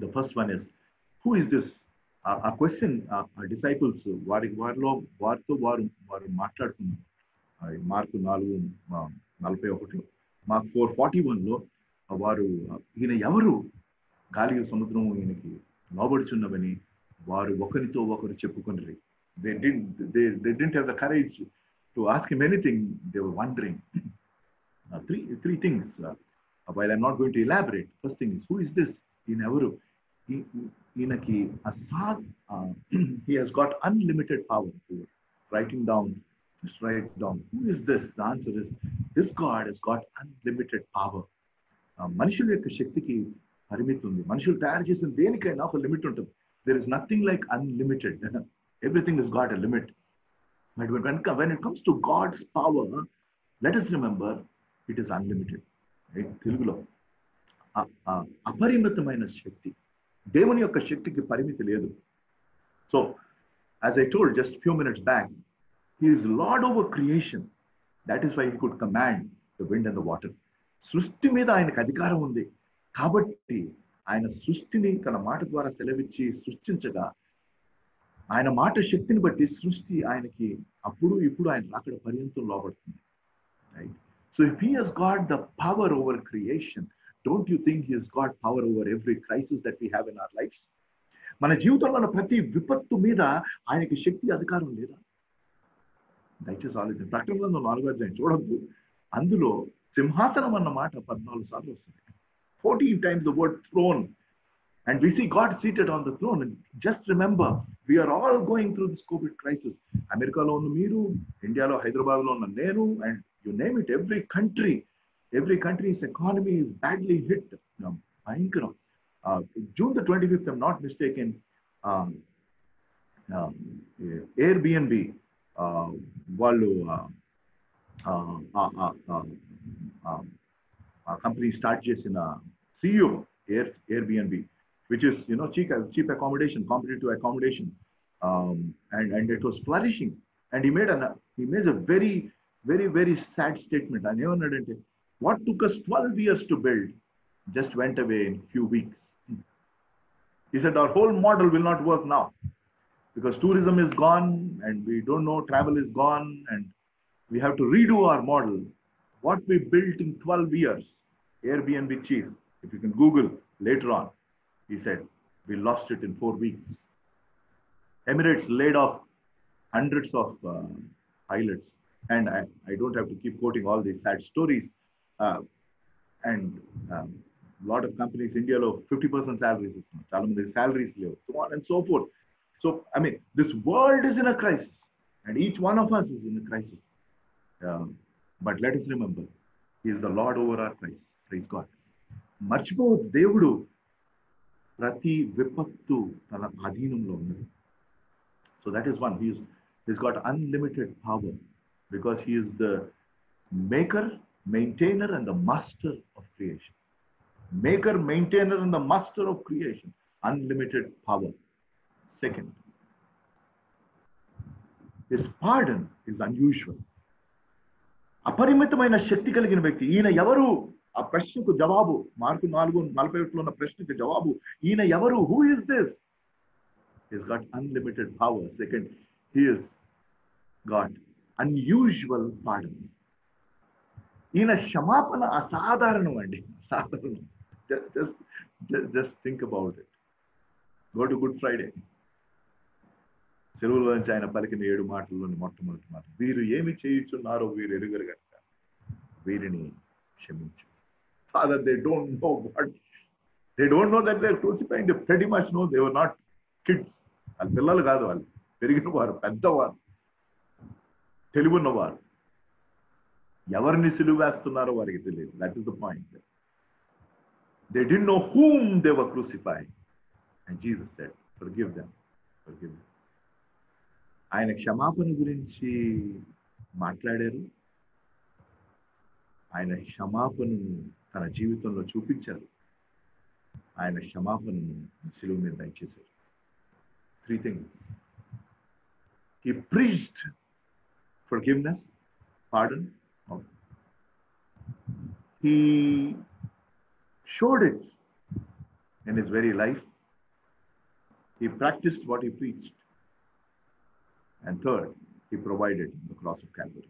The first one is, who is this? ఆ క్వశ్చన్ డిసైపుల్స్ వారితో వారు మాట్లాడుతున్నారు. మార్కు 4:41, మార్క్ 4:41లో వారు ఈయన ఎవరు, గాలియు సముద్రము ఈయనకి లోబడుచున్నవని వారు ఒకరితో ఒకరు చెప్పుకొనిరి. They didn't have the courage to ask him anything. They were wondering. Three things. While I'm not going to elaborate, first thing is, who is this? ఈయన ఎవరు? ఈయనకి he has got unlimited power to writing down. Just write down. Who is this? The answer is, this God has got unlimited power. మనుషుల యొక్క శక్తికి పరిమితి ఉంది. మనుషులు తయారు చేసిన దేనికైనా ఒక లిమిట్ ఉంటుంది. There is nothing like unlimited. Everything has got a limit. But when it comes to God's power, let us remember it is unlimited. Right? తెలుగులో అపరిమితమైన శక్తి. దేవుని యొక్క శక్తికి పరిమితి లేదు. So, as I told just a few minutes back, he is Lord over creation. That is why he could command the wind and the water. సృష్టి మీద ఆయనకు అధికారం ఉంది కాబట్టి ఆయన సృష్టిని తన మాట ద్వారా సెలవిచ్చి సృష్టించగా ఆయన మాట శక్తిని బట్టి సృష్టి ఆయనకి అప్పుడు ఇప్పుడు ఆయన రాకడ పర్యంతం లోబడుతుంది. Right? So if he has got the power over creation, don't you think he has got power over every crisis that we have in our lives? మన జీవితంలో ఉన్న ప్రతి విపత్తు మీద ఆయనకి శక్తి అధికారం లేదా? దయచేసి ఆలోచన. ప్రకటనలో 4వ అధ్యాయం చూడద్దు, అందులో సింహాసనం అన్న మాట 14 సార్లు వస్తుంది. 14 times the word throne. And we see God seated on the throne. And just remember, we are all going through this COVID crisis. అమెరికాలో ఉన్న మీరు, ఇండియాలో హైదరాబాద్లో ఉన్న నేను, and you name it, every country's economy is badly hit. భయంకరం. June the 25th, I'm not mistaken, Airbnb వాళ్ళు company start చేసిన CEO Airbnb, which is cheap accommodation, competitive accommodation, and it was flourishing. And he made a very, very, very sad statement. And ఏమన్నాడంటే, what took us 12 years to build just went away in few weeks. He said our whole model will not work now because tourism is gone and we don't know, travel is gone, and we have to redo our model. What we built in 12 years, Airbnb chief, if you can Google later on, he said, we lost it in 4 weeks. Emirates laid off hundreds of pilots. And I don't have to keep quoting all these sad stories. And a lot of companies, India, 50% salaries, salaries, so on and so forth. So, I mean, this world is in a crisis. And each one of us is in a crisis. But let us remember, he is the Lord over our crisis. Praise God. మర్చిపో, దేవుడు ప్రతి విపత్తు తన అధీనంలో ఉన్నది. So that is one. He's got unlimited power because he is the maker, maintainer, and the master of creation. Maker, maintainer, and the master of creation. Unlimited power. Second, his pardon is unusual. అపరిమితమైన శక్తి కలిగిన వ్యక్తి. ఈయన ఎవరు? ఆ ప్రశ్నకు జవాబు, mark 4:41 ఉన్న ప్రశ్నకు జవాబు, ఈయన ఎవరు? Who is this? He's got unlimited power. Second, he has got unusual pardon. ఈయన క్షమాపణ అసాధారణం అండి, అసాధారణం. Just think about it. Go to Good Friday. సెలవులో నుంచి ఆయన పలికిన 7 మాటల్లోని మొట్టమొదటి మాట, వీరు ఏమి చేయుచున్నారో వీరు ఎరుగరు గనుక వీరిని క్షమించు. Father, they don't know that they're crucifying. They pretty much know they were not kids. వాళ్ళు పిల్లలు కాదు, వాళ్ళు పెరిగిన వారు, పెద్దవారు, తెలివున్నవారు. ఎవరిని సిలువ వేస్తున్నారో వారికి తెలియదు. That is the point. They didn't know whom they were crucifying. And Jesus said, forgive them. ఆయన క్షమాపణ గురించి మాట్లాడారు. ఆయన క్షమాపణను తన జీవితంలో చూపించారు. ఆయన క్షమాపణను సిలువ మీద దయచేశారు. 3 things. He preached forgiveness, pardon. He showed it in his very life. He practiced what he preached. And third, he provided the cross of Calvary.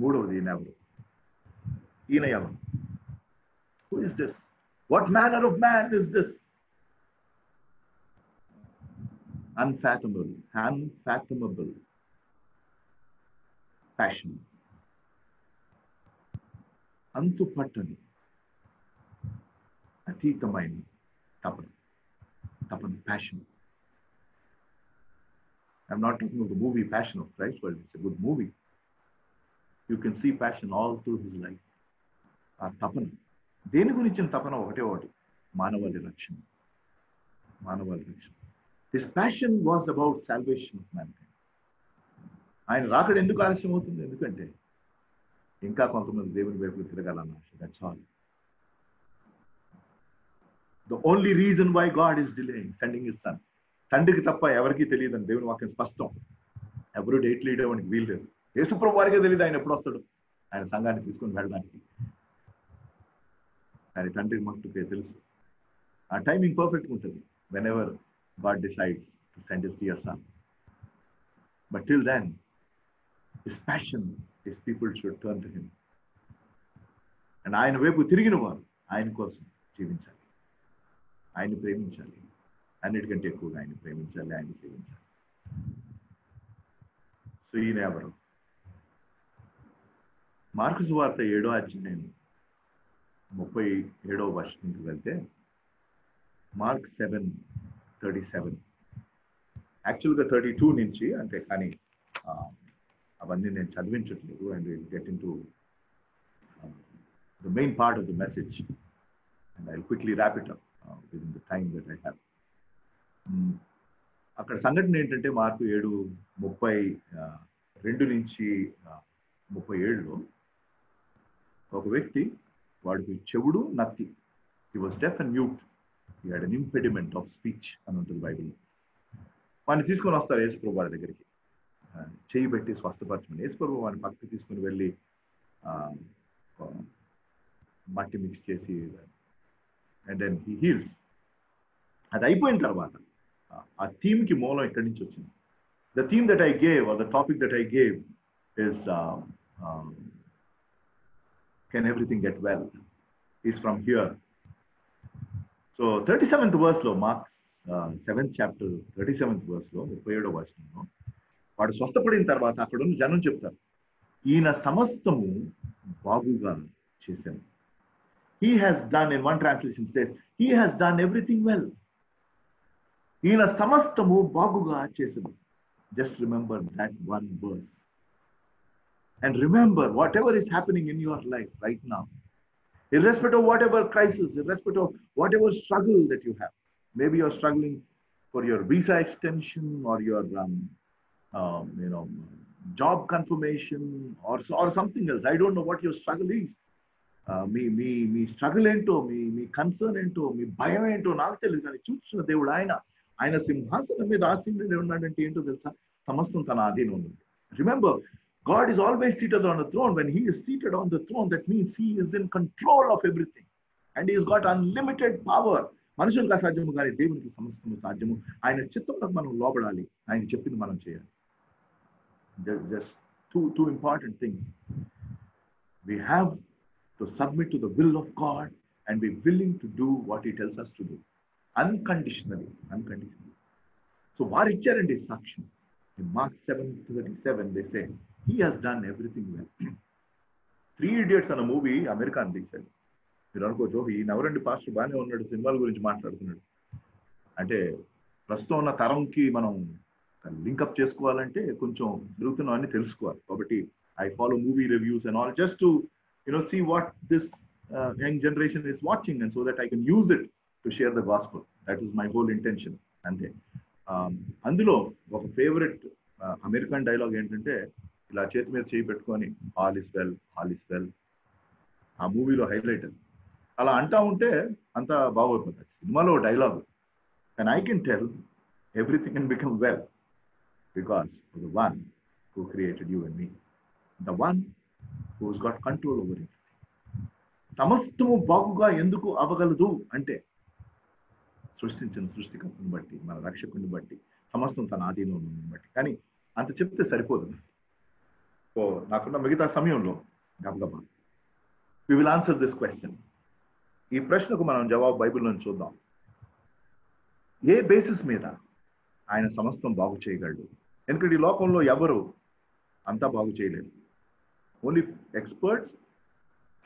మూడవది ఈయన ఎవరు? Who is this? What manner of man is this? Unfathomable passion. అంతుపట్టని అతీతమైన తపన, passion. I'm not talking of the movie Passion of Christ, but it's a good movie. You can see passion all through his life. ఆ తపన, దేని గురించిన తపన? ఒకటే, మానవాళి రక్షణ. His passion was about salvation of man. ఆయన రాకడ ఎందుకు ఆలస్యం అవుతుంది? ఎందుకంటే ఇంకా కొంతమంది దేవుని వైపు తిరగాలన్న ఆశ. That's all. The only reason why God is delaying sending his son. తండ్రికి తప్ప ఎవరికీ తెలియదని దేవుని వాక్యం స్పష్టం. ఎవరు డేట్ లీడర్కి వీలు లేదు. యేసుప్రభు వారికే తెలియదు ఆయన ఎప్పుడు వస్తాడు ఆయన సంఘాన్ని తీసుకొని వెళ్ళడానికి. కానీ తండ్రికి మట్టుకే తెలుసు. ఆ టైమింగ్ పర్ఫెక్ట్గా ఉంటుంది. When ever God decides to send his dear son. But till then his passion his people should turn to him. And ఆయన వైపు తిరిగిన వారు ఆయన కోసం జీవించాలి, ఆయన్ని ప్రేమించాలి, అన్నిటికంటే ఎక్కువగా ఆయన ప్రేమించాలి, ఆయన సేవించాలి. సో ఈయన ఎవరు? మార్కు సువార్త 7వ అధ్యాయం 37వ వచనంకి వెళ్తే మార్క్ 7:37, యాక్చువల్గా 32 నుంచి అంటే, కానీ అవన్నీ నేను చదివించట్లేదు. And get into the main part of the message and I quickly wrap it up within the time that I have. అక్కడ సంఘటన ఏంటంటే మార్కు 7:32 నుంచి 37లో ఒక వ్యక్తి, వాడికి చెవుడు నత్తి, he was deaf and mute, he had an impediment of speech అని ఉంటుంది బైబిల్లో. వాడిని తీసుకొని వస్తారు యేసుప్రభు వారి దగ్గరికి, చేయి పెట్టి స్వస్థపరచమని. యేసుప్రభు వాడిని పక్కకి తీసుకుని వెళ్ళి మట్టి మిక్స్ చేసి అండ్ దెన్ హీ హీల్స్. అది అయిపోయిన తర్వాత ఆ థీమ్కి మూలం ఎక్కడి నుంచి వచ్చింది? The theme that I gave or the topic that I gave is can everything get well, is from here. So 37th verse లో, Mark 7th chapter 37th verse లో 37వ వచనంలో వాడు స్వస్థపడిన తర్వాత అక్కడ ఉన్న జనం చెప్తారు, ఈయన సమస్తము బాగుగా చేశాను. He has done, in one translation says, he has done everything well. ఈయన సమస్తము బాగుగా చేశాను. Just remember that one verse. And remember, whatever is happening in your life right now, irrespective of whatever crisis, irrespective of whatever struggle that you have, maybe you're struggling for your visa extension or your job confirmation or something else. I don't know what your struggle is. Me struggle ఏంటో, మీ concern ఏంటో, మీ భయం ఏంటో నాకు తెలియదు. కానీ చూస్తున్న దేవుడు ఆయన సింహాసనం మీద ఆసీనుడై ఉన్నాడంటే ఏంటో తెలుసా? సమస్తం తన ఆధీనంలో ఉంది. Remember, God is always seated on the throne. When he is seated on the throne, that means he is in control of everything. And he has got unlimited power. మనుషులకు అసాధ్యము కానీ దేవునికి సమస్తము సాధ్యము. ఆయన చిత్తంలో మనం లోబడాలి, ఆయన చెప్పింది మనం చేయాలి. Just two important things. We have to submit to the will of God and be willing to do what he tells us to do. Unconditionally. So వారు ఇచ్చారండి సాక్ష్యం. In Mark 7:37 they say, he has done everything well. 3 Idiots అన్న movie America తీశాడు. మీరు అనుకోవచ్చు, ఈయన ఎవరండి pastor బాగానే ఉన్నాడు, సినిమాల గురించి మాట్లాడుతున్నాడు అంటే. ప్రస్తుతం ఉన్న తరంకి మనం లింకప్ చేసుకోవాలంటే కొంచెం జరుగుతున్నవన్నీ తెలుసుకోవాలి. కాబట్టి I follow movie reviews and all just to see what this young generation is watching, and so that I can use it to share the gospel. That is my whole intention. అంతే. అందులో ఒక favourite American dialogue ఏంటంటే, ఇలా చేతి మీద చేయి పెట్టుకొని all is well, all is well. ఆ మూవీలో హైలైట్ అది. అలా అంటా ఉంటే అంతా బాగోపోతుంది. సినిమాలో dialogue. And I can tell everything can become well because of the one who created you and me, the one who's got control over it. సమస్తము బాగుగా ఎందుకు అవ్వగలదు అంటే, సృష్టించిన సృష్టికర్తను బట్టి, మన రక్షకుని బట్టి, సమస్తం తన ఆధీనంలో బట్టి. కానీ అంత చెప్తే సరిపోదు. సో నాకున్న మిగతా సమయంలో గబగబా we will answer this question. ఈ ప్రశ్నకు మనం జవాబు బైబిల్లో చూద్దాం. ఏ బేసిస్ మీద ఆయన సమస్తం బాగు చేయగలడు? ఎందుకంటే ఈ లోకంలో ఎవరు అంతా బాగు చేయలేరు. Only experts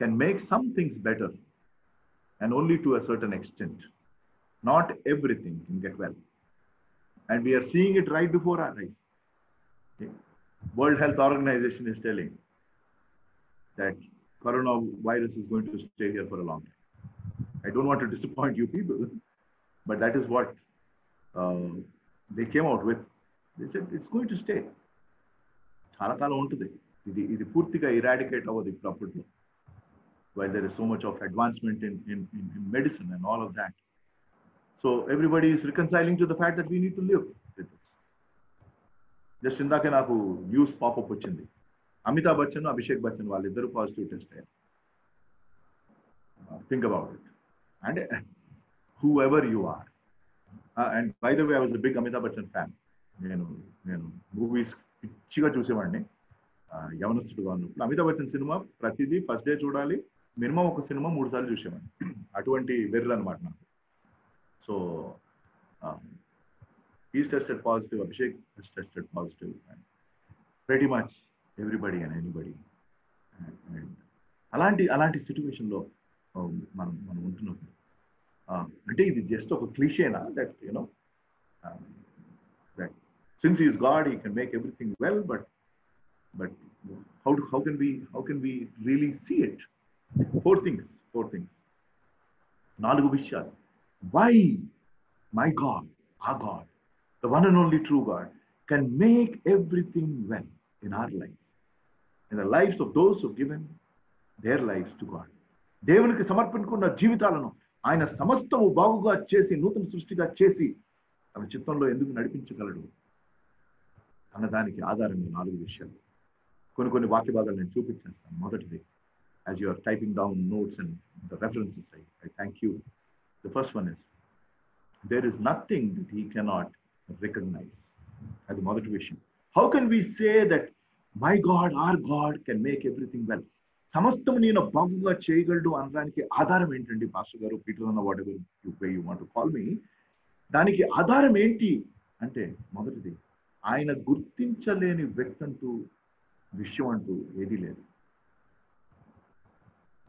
can make some things better and only to a certain extent. Not everything can get well. And we are seeing it right before our eyes. Okay. World Health Organization is telling that coronavirus is going to stay here for a long time. I don't want to disappoint you people, but that is what they came out with its going to stay, చాలా కాలం ఉంటుంది. ఇది పూర్తిగా eradicate అవ్వదు ఇప్పుడు అప్పట్లో. While there is so much of advancement in medicine and all of that. So everybody is reconciling to the fact that we need to live with this. Just ఇందాకే నాకు news popup వచ్చింది, అమితాబ్ బచ్చన్ అభిషేక్ బచ్చన్ వాళ్ళిద్దరూ positive test అయ్యారు. Think about it. And who ever you are, and by the way I was a big Amitabh Bachchan fan. నేను movies పిచ్చిగా చూసేవాడిని యవనస్తుడుగా ఉన్నప్పుడు. అమితాబ్ బచ్చన్ సినిమా ప్రతిదీ ఫస్ట్ డే చూడాలి, మినిమం ఒక సినిమా 3 సార్లు చూసేవాడిని. అటువంటి వెర్రు అనమాట నాకు. So he's tested positive, Abhishek has tested positive, and pretty much everybody and anybody. And అలాంటి సిచ్యువేషన్లో మనం ఉంటున్నప్పుడు అంటే ఇది జస్ట్ ఒక క్లీషేనా that you know that since is God he can make everything well, but how can we really see it? Four things. 4 విషయాలు. Why my God, our God, the one and only true God, can make everything well in our lives, in the lives of those who have given their lives to God. దేవునికి సమర్పించుకున్న జీవితాలను ఆయన సమస్తము బాగుగా చేసి నూతన సృష్టిగా చేసి తన చిత్తంలో ఎందుకు నడిపించగలడు అన్నదానికి ఆధారంగా 4 విషయాలు. కొన్ని వాక్య భాగాలు నేను చూపించేస్తాను. మొదటిది, as you are typing down notes and the references, I thank you. The first one is, there is nothing that he cannot recognize. అది మొదటి విషయం. How can we say that my God, our God can make everything well? సమస్తం నేను బాగుగా చేయగలడు అనడానికి ఆధారం ఏంటండి పాస్టర్ గారు, పీటర్ అన్న, what ever you want to call me? దానికి ఆధారం ఏంటి అంటే, మొదటిది, ఆయన గుర్తించలేని వ్యక్తి అంటూ విషయం అంటూ ఏదీ లేదు.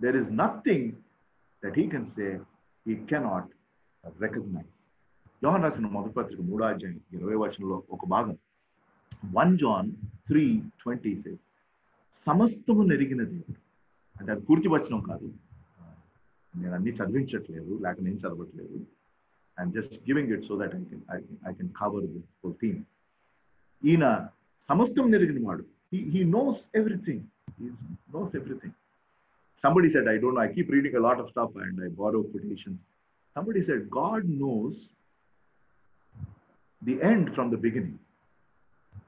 There is nothing that he can say he cannot recognize. యోహాను రాసిన మొదటి పత్రిక 3వ అధ్యాయం 20వ వచనంలో ఒక భాగం, 1 John 3:20 says, సమస్తము నెరిగిన దేవుడు. అంటే అది పూర్తి వచనం కాదు, నేను అన్ని చదివించట్లేదు, లేక నేను చదవట్లేదు. I'm just giving it so that I can cover the whole theme. ఈయన సమస్తం నెరిగిన వాడు. He knows everything. He knows everything. Somebody said, I don't know, I keep reading a lot of stuff and I borrow quotations. Somebody said, God knows the end from the beginning.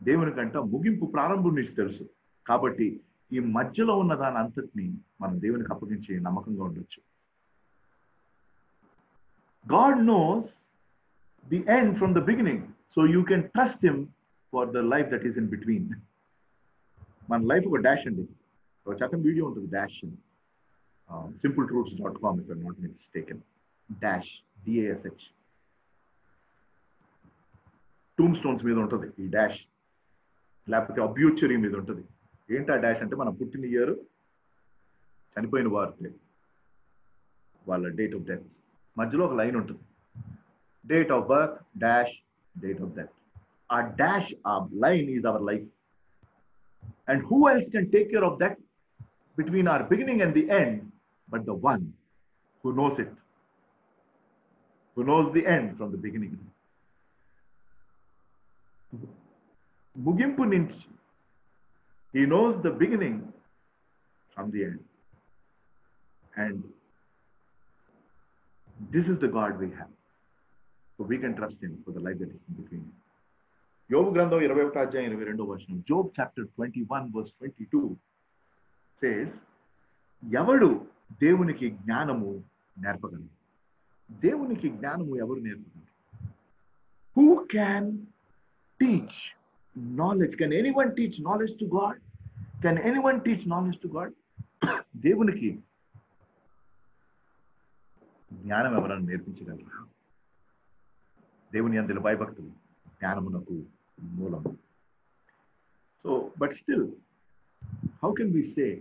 దేవునికంట ముగింపు ప్రారంభం నుంచి తెలుసు. కాబట్టి ఈ మధ్యలో ఉన్న దాని అంతటిని మనం దేవునికి అప్పగించి నమ్మకంగా ఉండొచ్చు. God knows the end from the beginning, so you can trust him for the life that is in between. మన లైఫ్ ఒక డాష్ అండి. ఒక చక్కని వీడియో ఉంటుంది, డాష్ అని. simpletruths.com if I'm not mistaken. Dash, DASH. Tomb stones మీద ఉంటుంది ఈ డాష్, లేకపోతే అబ్యూచరీ మీద ఉంటుంది. ఏంటి ఆ డాష్ అంటే, మనం పుట్టిన ఇయర్, చనిపోయిన వారి వాళ్ళ డేట్ ఆఫ్ డెత్, మధ్యలో ఒక లైన్ ఉంటుంది, date of birth dash date of death. ఆ డాష్, ఆ line is our life. And who else can take care of that between our beginning and the end but the one who knows it, who knows the end from the beginning. ముగింపు నుంచి, he knows the beginning from the end, and this is the God we have, so we can trust him for the life that is in between. యోబు గ్రంథం 21వ అధ్యాయం 22వ వచనం, Job chapter 21 verse 22 says, ఎవడు దేవునికి జ్ఞానము నేర్పగలరు? దేవునికి జ్ఞానము ఎవరు నేర్పగలరు? Who can teach knowledge? Can anyone teach knowledge to God? Can anyone teach knowledge to God? దేవునికి జ్ఞానం ఎవరైనా నేర్పించగలరా? దేవుని యందు భయభక్తులు జ్ఞానమునకు మూలము. So, but still, how can we say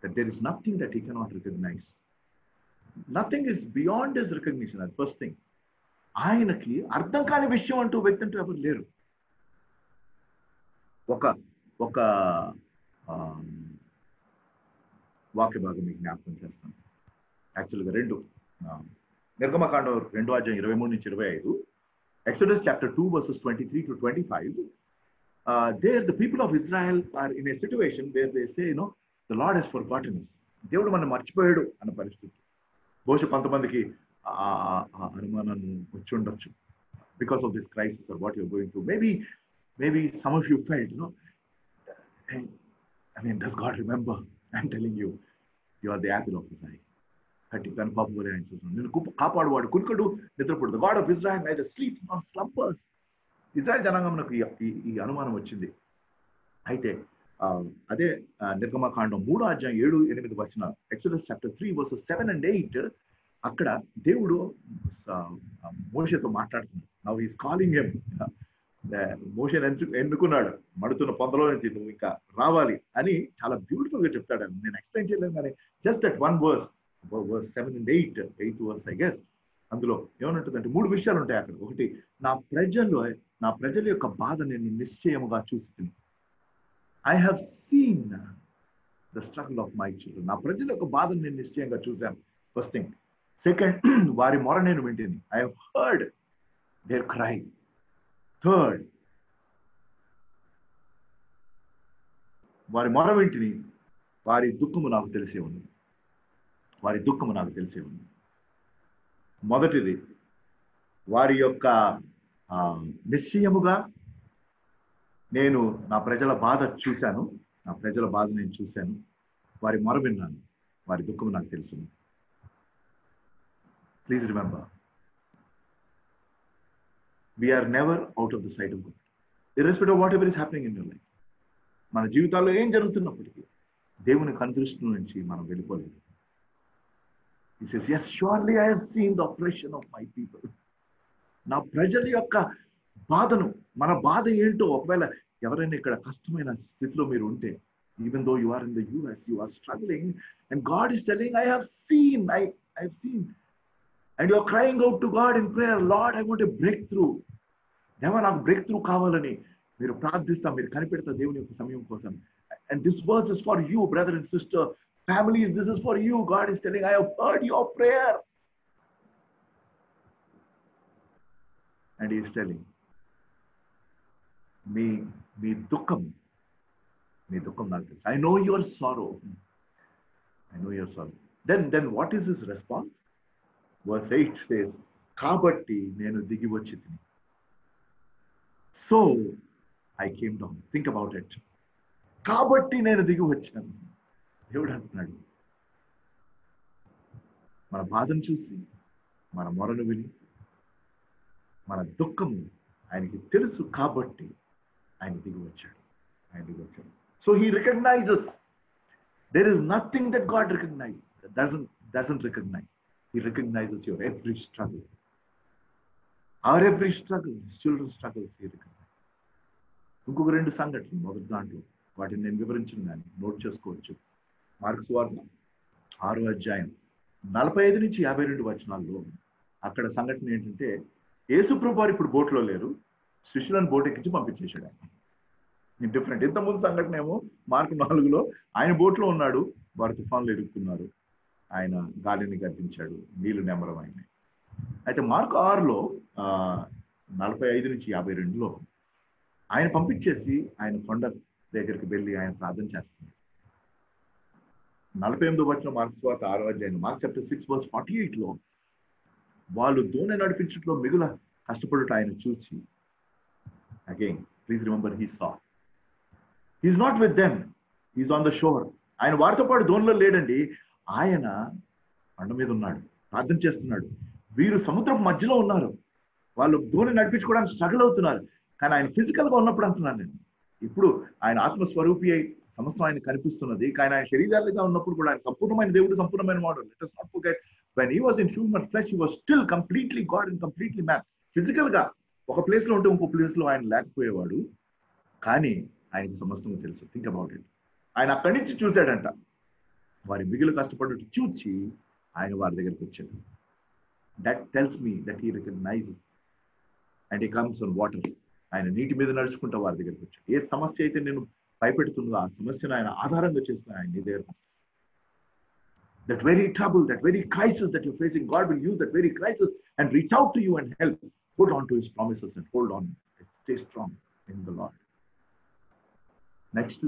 that there is nothing that he cannot recognize? Nothing is beyond his recognition. That's first thing. ఆయనకి అర్థం కాని విషయం అంటూ వ్యక్తి అంటూ ఎవరు లేరు. ఒక వాక్య భాగం మీకు జ్ఞాపకం చేస్తాను. యాక్చువల్గా 2 నిర్గమకాండం 2వ అధ్యాయం 23 నుంచి 25, Exodus chapter 2, verses 23 to 25. There, the people of Israel are in a situation where they say, the Lord has forgotten us. దేవుడు మనం మర్చిపోయాడు అన్న పరిస్థితి. బహుశా కొంతమందికి అనుమానాన్ని వచ్చి ఉండొచ్చు because of this crisis or what you're going through. Maybe some of you felt, does God remember? I'm telling you, you are the apple of his eye. The God of Israel neither sleeps nor slumbers. Israel జనాంగంకు ఈ అనుమానం వచ్చింది. అయితే అదే నిర్గమకాండం 3:7-8 exodus chapter 3 verses 7 and 8 అక్కడ దేవుడు మోషేతో మాట్లాడుతున్నాడు. Now he's calling him. మోషేని ఎన్నుకున్నాడు. మడుతున్న పొందలో నుంచి నువ్వు ఇంకా రావాలి అని చాలా బ్యూటిఫుల్ గా చెప్తాడు. నేను ఎక్స్ప్లెయిన్ చేయలేను కానీ just that one verse 7 and 8 verse I guess. అందులో ఏమనుంటుందంటే 3 విషయాలు ఉంటాయి అక్కడ. ఒకటి, నా ప్రజల యొక్క బాధ నేను నిశ్చయముగా చూస్తున్నాను. I have seen the struggle of my children. నా ప్రజల యొక్క బాధను నేను నిశ్చయంగా చూశాను. First thing. సెకండ్, వారి మొర నేను వింటిని. I have heard their cry. Third, వారి మొర వింటిని, వారి దుఃఖము నాకు తెలిసే ఉంది. మొదటిది, వారి యొక్క నిశ్చయముగా నేను నా ప్రజల బాధ చూశాను. వారి మొర విన్నాను. వారి దుఃఖము నాకు తెలుసు. Please remember, we are never out of the sight of God, irrespective of whatever is happening in your life. మన జీవితాల్లో ఏం జరుగుతున్నప్పటికీ దేవుని కనుదృష్టి నుంచి మనం వెళ్ళిపోలేదు. He says, yes, surely I have seen the oppression of my people. నా ప్రజల యొక్క బాధను, మన బాధ ఏంటో ఒకవేళ ఎవరైనా ఇక్కడ కష్టమైన స్థితిలో మీరు ఉంటే, even though you are in the US, you are struggling, and God is telling, I have seen, and you are crying out to God in prayer, Lord, I want a breakthrough. దేవా నాకు break through కావాలని మీరు ప్రార్థిస్తాం, మీరు కనిపెడతా దేవుని యొక్క సమయం కోసం. And this verse is for you, brother and sister, families, this is for you. God is telling, I have heard your prayer. And he is telling, మీ దుఃఖం నాకు తెలుసు. I know your sorrow. Then what is his response? Verse 8 says, కాబట్టి నేను దిగి వచ్చి తిని. So I came down. Think about it. కాబట్టి నేను దిగి వచ్చాను. దేవుడు అంటున్నాడు, మన బాధను చూసి, మన మొరను విని, మన దుఃఖము ఆయనకి తెలుసు కాబట్టి ఆయన దిగి వచ్చాడు. So he recognizes. There is nothing that God doesn't recognize. He recognizes your every struggle. Our every struggle, his children's struggles, he recognizes. ఇంకొక 2 సంఘటనలు మొదటి దాంట్లో, వాటిని నేను వివరించిన దాన్ని నోట్ చేసుకోవచ్చు. మార్కు సువార్త 6:45-52 అక్కడ సంఘటన ఏంటంటే, యేసుప్రభు వారు ఇప్పుడు బోట్లో లేరు, శిష్యులను బోట్ ఎక్కించి పంపించేశాడు ఆయన. డిఫరెంట్. ఇంతకుముందు సంఘటన ఏమో మార్కు 4లో ఆయన బోట్లో ఉన్నాడు, వారు తుఫాన్లు ఎదుర్కొన్నారు, ఆయన గాలిని గర్జించాడు, నీళ్లు నెమ్మరమైనాయి. అయితే మార్కు 6లో 45-52 ఆయన పంపించేసి ఆయన కొండ దగ్గరికి వెళ్ళి ఆయన ప్రార్థన చేస్తున్నారు. 48 మార్కు సువార్త 6 మార్క్ చాప్టర్ 6 verse 48 వాళ్ళు దోణి నడిపించట్లో మిగుల కష్టపడుట ఆయన చూసి, again please remember, he saw. He's not with them, he's on the shore. ఆయన వారితో పాటు దోణిలో లేడండి, ఆయన కొండ మీద ఉన్నాడు, ప్రార్థన చేస్తున్నాడు. వీరు సముద్రం మధ్యలో ఉన్నారు, వాళ్ళు దోణి నడిపించుకోవడానికి స్ట్రగుల్ అవుతున్నారు. కానీ ఆయన ఫిజికల్ గా ఉన్నప్పుడు అంటున్నాను నేను, ఇప్పుడు ఆయన ఆత్మస్వరూపి అయి సమస్తం ఆయన కనిపిస్తున్నది. కానీ ఆయన శరీరాలుగా ఉన్నప్పుడు కూడా ఆయన సంపూర్ణమైన దేవుడు, సంపూర్ణమైన వాడు. Let us not forget, when he was in human flesh, he was still completely God and completely man. Physical గా ఒక ప్లేస్ లో ఉంటే ఇంకో ప్లేస్ లో ఆయన లేకపోయేవాడు, కానీ ఆయనకు సమస్తం తెలుసు. Think about it. ఆయన అక్కడి నుంచి చూశాడంట, వారి మిగులు కష్టపడ్డట్టు చూచి ఆయన వారి దగ్గరికి వచ్చాడు. That tells me that he recognises and he comes on water. ఆయన నీటి మీద నడుచుకుంటా వారి దగ్గరికి వచ్చాడు. ఏ సమస్య అయితే నేను భయపెడుతుందో ఆ సమస్యను ఆయన ఆధారంగా చేసుకుని ఆయన నీ దగ్గరకు వస్తాడు. That very trouble, that very crisis that you're facing, God will use that very crisis and reach out to you and help. Hold on to his promises and hold on. Stay strong in the Lord. Next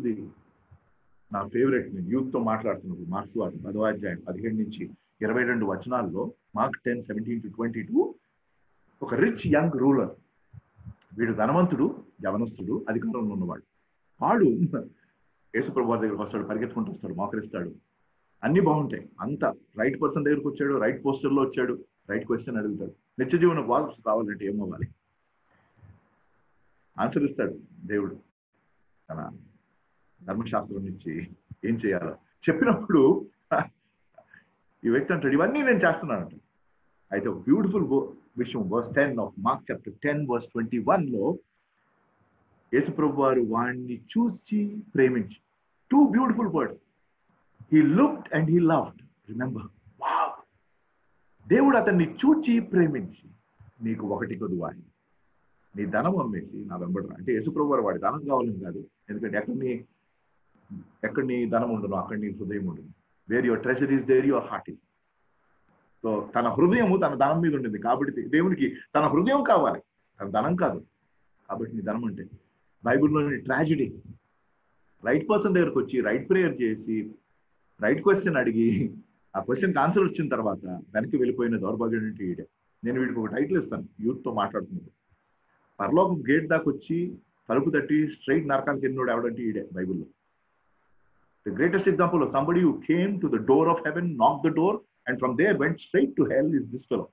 నా favourite, నేను యూత్తో మాట్లాడుతున్నప్పుడు marks వార్త 10వ అధ్యాయం 17 నుంచి 22 వచనాల్లో, mark 10:17-22, ఒక rich young ruler, వీడు ధనవంతుడు, యవనస్తుడు, అధికారంలో ఉన్నవాడు. వాడు యేసుప్రభు వారి దగ్గరకు వస్తాడు, పరిగెత్తుకుంటూ వస్తాడు, మోకరిస్తాడు, అన్ని బాగుంటాయి, అంతా రైట్ పర్సన్ దగ్గరకు వచ్చాడు, రైట్ పోస్టర్లో వచ్చాడు, రైట్ క్వశ్చన్ అడుగుతాడు, నిత్య జీవన వాల్స్ కావాలంటే ఏమవ్వాలి, ఆన్సర్ ఇస్తాడు దేవుడు తన ధర్మశాస్త్రం నుంచి ఏం చేయాలో చెప్పినప్పుడు ఈ వ్యక్తి అంటాడు, ఇవన్నీ నేను చేస్తున్నానంట. అయితే ఒక బ్యూటిఫుల్ విషయం, వర్స్ 10 ఆఫ్ మార్క్ చాప్టర్ 10:21లో యేసుప్రభు వారు వాడిని చూసి ప్రేమించి, 2 beautiful words, he looked and he loved. Remember, wow, దేవుడు అతన్ని చూచి ప్రేమించి, నీకు ఒకటి కొదువా, నీ ధనం అమ్మేసి నా వెంబడి. అంటే యేసుప్రభు వారు వాడి ధనం కావాలని కాదు, ఎందుకంటే ఎక్కడ నీ ధనం ఉండను అక్కడ నీ హృదయం ఉండదు. Where your treasure is there your heart is. So తన హృదయము తన ధనం మీద ఉండింది కాబట్టి దేవునికి తన హృదయం కావాలి, తన ధనం కాదు. కాబట్టి నీ ధనం అంటే బైబిల్లోని ట్రాజిడీ, రైట్ పర్సన్ దగ్గరకు వచ్చి రైట్ ప్రేయర్ చేసి రైట్ క్వశ్చన్ అడిగి ఆ క్వశ్చన్కి ఆన్సర్ వచ్చిన తర్వాత వెనక్కి వెళ్ళిపోయిన దౌర్భాగ్యం అంటే ఈడే. నేను వీడికి ఒక టైటిల్ ఇస్తాను యూత్తో మాట్లాడుతున్నప్పుడు, పరలోకం గేట్ దాకా వచ్చి తలుపు తట్టి స్ట్రైట్ నరకానికి ఎన్నోడు ఎవడంటే ఈడే బైబిల్లో. The greatest example of somebody who came to the door of heaven, knocked the door, and from there went straight to hell is this fellow.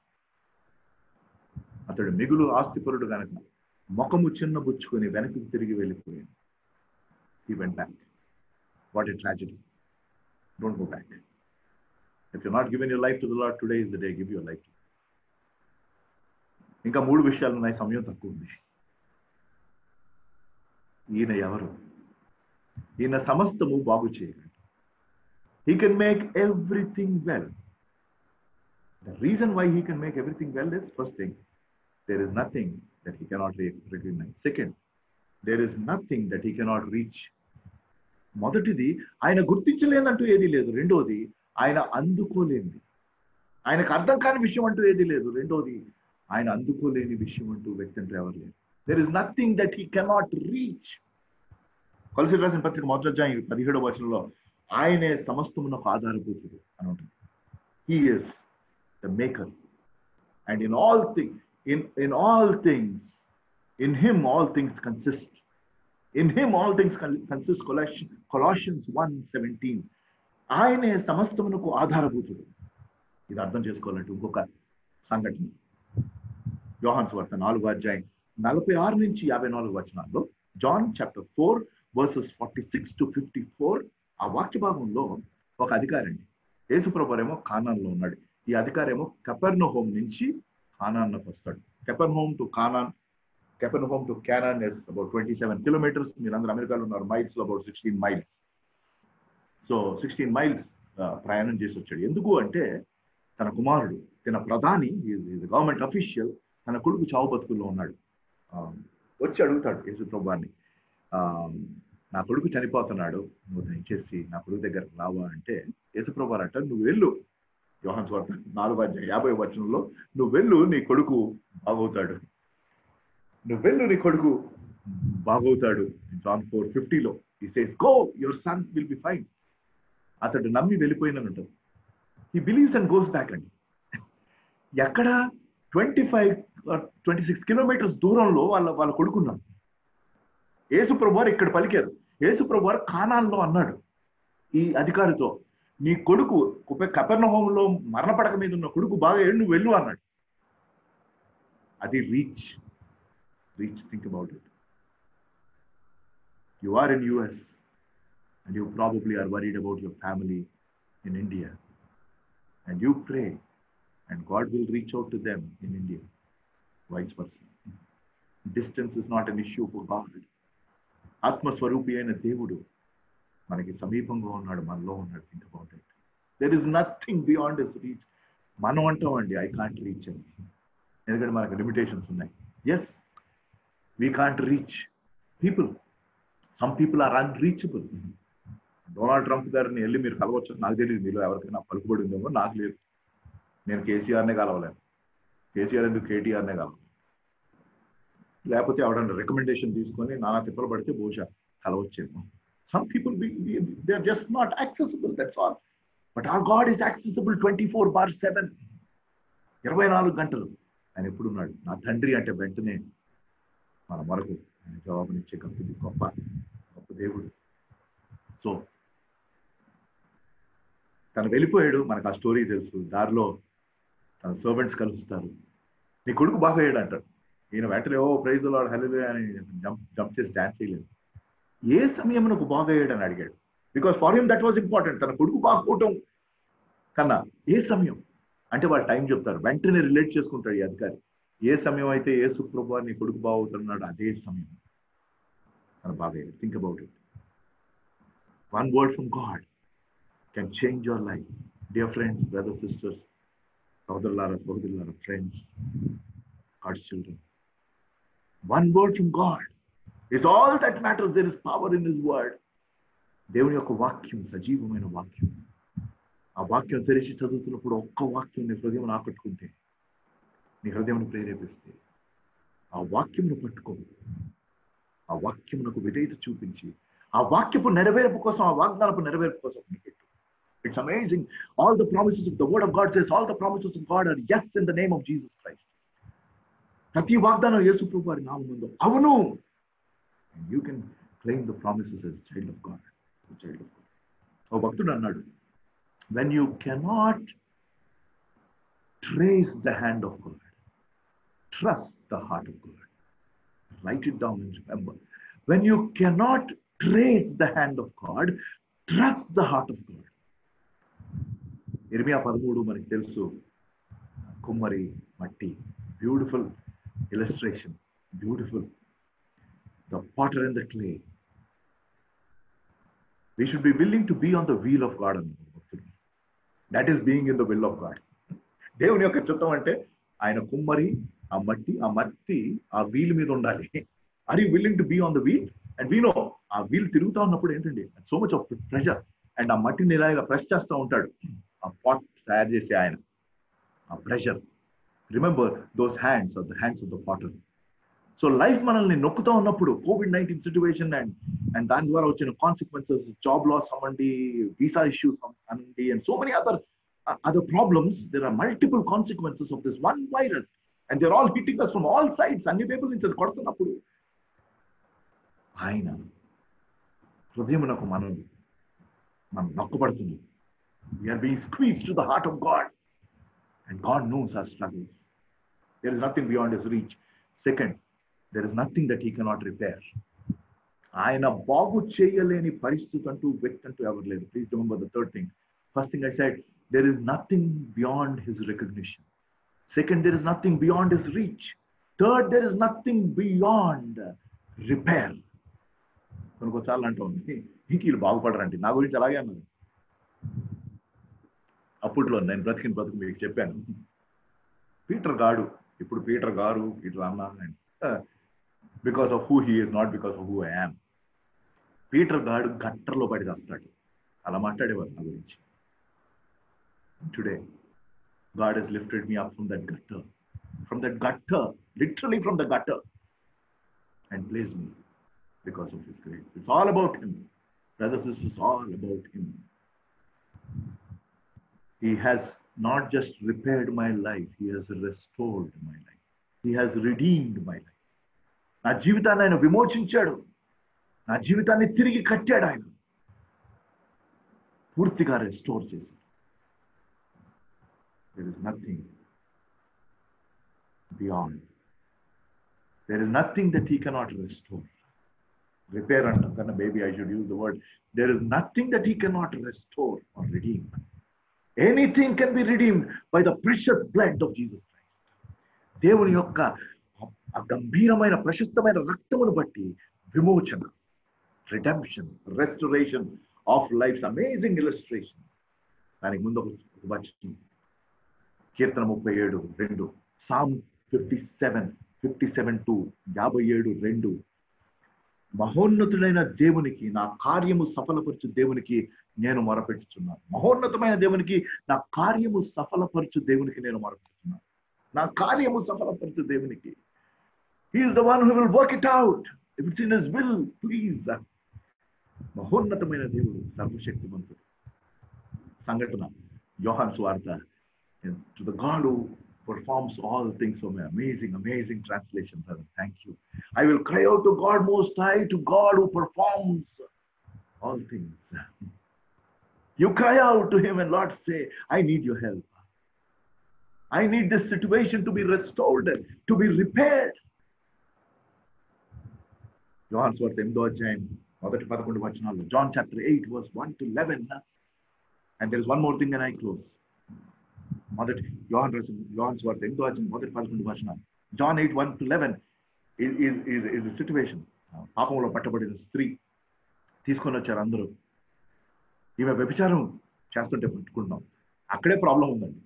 అతడు మిగులు ఆస్తిపరుడు కనుక ముఖము చిన్న బుచ్చుకొని వెనక్కి తిరిగి వెళ్ళిపోయాడు. He went back. What a tragedy. Don't go back. If you're not giving your life to the Lord, today is the day. Give your life to Him. ఇంకా 3 విషయాలు ఉన్నాయి, సమయం తక్కువ ఉంది. ఈయన ఎవరు? ఈయన సమస్తము బాగు చేయగలడు. He can make everything well. The reason why he can make everything well is, first thing, there is nothing that he cannot recognize. Second, there is nothing that he cannot reach. మొదటిది, ఆయన గుర్తించలేనంటూ ఏది లేదు. రెండోది, ఆయన అందుకోలేనిది, ఆయనకు అర్థం కాని విషయం అంటూ ఏది లేదు. రెండోది, ఆయన అందుకోలేని విషయం అంటూ వ్యక్తి అంటూ ఎవరు లేదు. There is nothing that he cannot reach. కొలసీయులకు రాసిన పత్రిక 1వ అధ్యాయం 17వ వచనంలో ఆయనే సమస్తమునకు ఆధారభూతుడు అని ఉంటుంది. He is the maker, and in all things, in him all things consist. In him all things consist. Colossians 1:17. ఆయనే సమస్తమునకు ఆధారభూతుడు. ఇది అర్థం చేసుకోవాలంటే ఇంకొక సంఘటన, యోహాను సువార్త 4వ అధ్యాయం 46 నుంచి 54 వచనాల్లో, జాన్ చాప్టర్ 4 verses 46-54, ఆ వాక్య భాగంలో ఒక అధికారి అండి, యేసుప్రభు ఏమో కానాన్లో ఉన్నాడు, ఈ అధికారేమో కపెర్నహూమ్ నుంచి కానాన్కి వస్తాడు. Capernaum to Cana is about 27 kilometers. మీరందరూ అమెరికాలో ఉన్నారు, మైల్స్ లో అబౌట్ 16 miles. సో 16 miles ప్రయాణం చేసి వచ్చాడు. ఎందుకు అంటే తన కుమారుడు, తన ప్రధాని, గవర్నమెంట్ అఫీషియల్, తన కొడుకు చావు బతుకుల్లో ఉన్నాడు. వచ్చి అడుగుతాడు యేసుప్రభు వారిని, నా కొడుకు చనిపోతున్నాడు, నువ్వు దయచేసి నా కొడుకు దగ్గరకు రావా అంటే, యేసుప్రభు వారు అంటారు, నువ్వు వెళ్ళు. యోహాను సువార్త 4వ అధ్యాయం 50వ వచనంలో, నువ్వు వెళ్ళు, నీ కొడుకు బాగవుతాడు. నువ్వు వెళ్ళు, నీ కొడుకు బాగవుతాడు. జాన్ 4:50లో he says, go, your son will be fine. అతడు నమ్మి వెళ్ళిపోయినట్టు. he believes and goes back అండి. ఎక్కడ 25-26 kilometers దూరంలో వాళ్ళ కొడుకున్నాడు. యేసుప్రభు వారు ఇక్కడ పలికారు. యేసుప్రభు వారు కానాన్లో అన్నాడు ఈ అధికారితో, నీ కొడుకు కపెర్నహూములో మరణపడక మీద ఉన్న కొడుకు బాగా నువ్వు వెళ్ళు అన్నాడు. అది reach. Think about it. You are in US and you probably are worried about your family in India, and you pray and God will reach out to them in India. Vice versa. Distance is not an issue for God. ఆత్మస్వరూపి అయిన దేవుడు మనకి సమీపంగా ఉన్నాడు, మనలో ఉన్నాడు. Think about it. There is nothing beyond his reach. మనం అంటామండి, I can't reach అని, ఎందుకంటే మనకు లిమిటేషన్స్ ఉన్నాయి. Yes, we can't reach people. Some people are unreachable. Donald Trump గారిని వెళ్ళి మీరు కలవచ్చు, నాకు తెలియదు మీలో ఎవరికైనా పలుకుబడి ఉందేమో, నాకు లేదు. నేను కేసీఆర్నే కలవలేను. కేసీఆర్ ఎందుకు, కేటీఆర్నే కలవాలి. లేకపోతే ఎవడన్నా రికమెండేషన్ తీసుకొని నానా తిప్పలు పడితే బహుశా కలవచ్చేమో. Some people they are just not accessible, that's all. But our God is accessible 24/7, 24 గంటలు ఆయన ఎప్పుడున్నాడు. నా తండ్రి అంటే వెంటనే మన వరకు ఆయన జవాబునిచ్చే గొప్ప గొప్ప దేవుడు. సో తను వెళ్ళిపోయాడు, మనకు ఆ స్టోరీ తెలుసు. దారిలో తన సర్వెంట్స్ కలుస్తారు, నీ కొడుకు బాగా అయ్యాడు అంటాడు. ఈయన వెంటనే ఓ ప్రైజ్ లార్డ్ హల్లెలూయా అని జంప్ చేసి డాన్స్ చేయలేదు. ఏ సమయం నాకు బాగా అయ్యాడు అని అడిగాడు. Because for him that was important. తన కొడుకు బాగుపోవటం కన్నా ఏ సమయం అంటే వాళ్ళు టైం చెప్తారు, వెంటనే రిలేట్ చేసుకుంటాడు ఈ అధికారి. ఏ సమయం అయితే యేసు ప్రభువా నీ కొడుకు బాగుతున్నాడు అదే సమయం తన బాగా అయ్యాడు. Think about it. One word from God can change your life. Dear friends, brothers, sisters, సోదరులారా, friends, God's children. One word from God is all that matters. There is power in His word. దేవుని యొక్క వాక్యం సజీవమైన వాక్యం. ఆ వాక్యం తెరిచి చదువుతున్నప్పుడు ఒక్క వాక్యం నీ హృదయం ఆకట్టుకుంటే, నీ హృదయం ప్రేరేపిస్తే, ఆ వాక్యంను పట్టుకో, ఆ వాక్యమునకు విధేయత చూపించి, ఆ వాక్యపు నెరవేర్పు కోసం, ఆ వాగ్దానపు నెరవేర్పు కోసం పెట్టు. It's amazing. All the promises of the word of God says all the promises of God are yes in the name of Jesus Christ. ప్రతి వాగ్దానం యేసు ప్రభువు వారి నామములో అవును. And you can claim the promises as a child of God. ఓ భక్తుడు అన్నాడు, when you cannot trace the hand of God, trust the heart of God. Write it down and remember. When you cannot trace the hand of God, trust the heart of God. ఇర్మియా 13 మనకి తెలుసు. కుమ్మరి, మట్టి, beautiful illustration, beautiful. The potter and the clay. We should be willing to be on the wheel of God. That is being in the will of God. దేవుని యొక్క చిత్తం అంటే ఆయన కుమ్మరి, ఆ మట్టి ఆ వీల్ మీద ఉండాలి. Are you willing to be on the wheel? And we know ఆ వీల్ తిరుగుతా ఉన్నప్పుడు ఏంటండి, so much of pressure. And ఆ మట్టిని ఇలాగా ప్రెస్ చేస్తూ ఉంటాడు ఆ పాట్ తయారు చేసే ఆయన. ఆ pressure, remember those hands are the hands of the potter. So life మనల్ని నొక్కుతూ ఉన్నప్పుడు, COVID-19 సిచ్యువేషన్ అండ్ దాని ద్వారా వచ్చిన కాన్సిక్వెన్సెస్, జాబ్ లాస్ అవ్వండి, వీసా ఇష్యూస్ అనండి, and so many other problems, there are multiple consequences of this one virus and they're all hitting us from all sides. అన్ని paper నుంచి కొడుతున్నప్పుడు ఆయన హృదయమునకు మనం నొక్కబడుతుంది. We are being squeezed to the heart of God and God knows our struggles. There is nothing beyond His reach. Second, there is nothing that He cannot repair. ఆయన బాగు చేయలేని పరిస్థితి అంటూ వ్యక్తి అంటూ ఎవరు లేదు. Please remember the third thing. First thing I said, there is nothing beyond His recognition. Second, there is nothing beyond His reach. Third, there is nothing beyond repair. కొన్నిసార్లు అంటూ ఉంది, ఇంక వీళ్ళు బాగుపడరండి. నా గురించి అలాగే అన్నారు. అప్పట్లో నేను బ్రతికిన బతుకు మీకు చెప్పాను. పీటర్ గాడు, ఇప్పుడు పీటర్ గారు, పీటర్ అన్నా, because of who he is, not because of who I am. Peter గాడు గట్టర్లో పడి వస్తాడు, అలా మాట్లాడేవారు నా గురించి. Today God has lifted me up from that gutter, literally from the gutter, and placed me because of His grace. It's all about Him, brothers and sisters, all about Him. He has not just repaired my life, He has restored my life. He has redeemed my life. నా జీవితాన్ని ఆయన విమోచించాడు, నా జీవితాన్ని తిరిగి కట్టాడు, ఆయన పూర్తిగా restore చేశాడు. There is nothing beyond. There is nothing that He cannot restore. Repair and maybe I should use the word. There is nothing that He cannot restore or redeem. Anything can be redeemed by the precious blood of Jesus Christ. దేవుని యొక్క ఆ గంభీరమైన ప్రశస్తమైన రక్తమును బట్టి విమోచన, redemption, restoration of life's amazing illustration. దానికి ముందు ఒక వచనం, కీర్తన 37:2, Psalm 57:2, 57:2. మహోన్నతుడైన దేవునికి, నా కార్యము సఫలపరచు దేవునికి నేను మొరపెట్టుచున్నాను. మహోన్నతమైన దేవునికి, నా కార్యము సఫలపరచు దేవునికి నేను మొరపెట్టుచున్నాను. నా కార్యము సఫలపరచు దేవునికి. He is the one who will work it out. If it's in his will, please. మహోన్నతమైన దేవుడు, సర్వశక్తివంతుడు. సంఘటన యోహాను సువార్త, to the God who performs all things for me. Amazing translation, brother. Thank you. I will cry out to God Most High, to God who performs all things. You cry out to him and Lord say, I need your help. I need this situation to be restored, to be repaired. యోహాను సువార్త 8వ అధ్యాయం మొదటి 11 వచనాల్లో, John chapter 8 verse 1 to 11. And there is one more thing and I close. మొదటి యోహాను సువార్త 8వ అధ్యాయం మొదటి 11 వచనాలు. John 8 1 to 11 is a situation. పాపంలో పట్టబడిన స్త్రీ తీసుకొని వచ్చారు అందరూ. ఈమె వ్యభిచారం చేస్తుంటే పట్టుకుంటున్నాం. అక్కడే ప్రాబ్లం ఉందండి.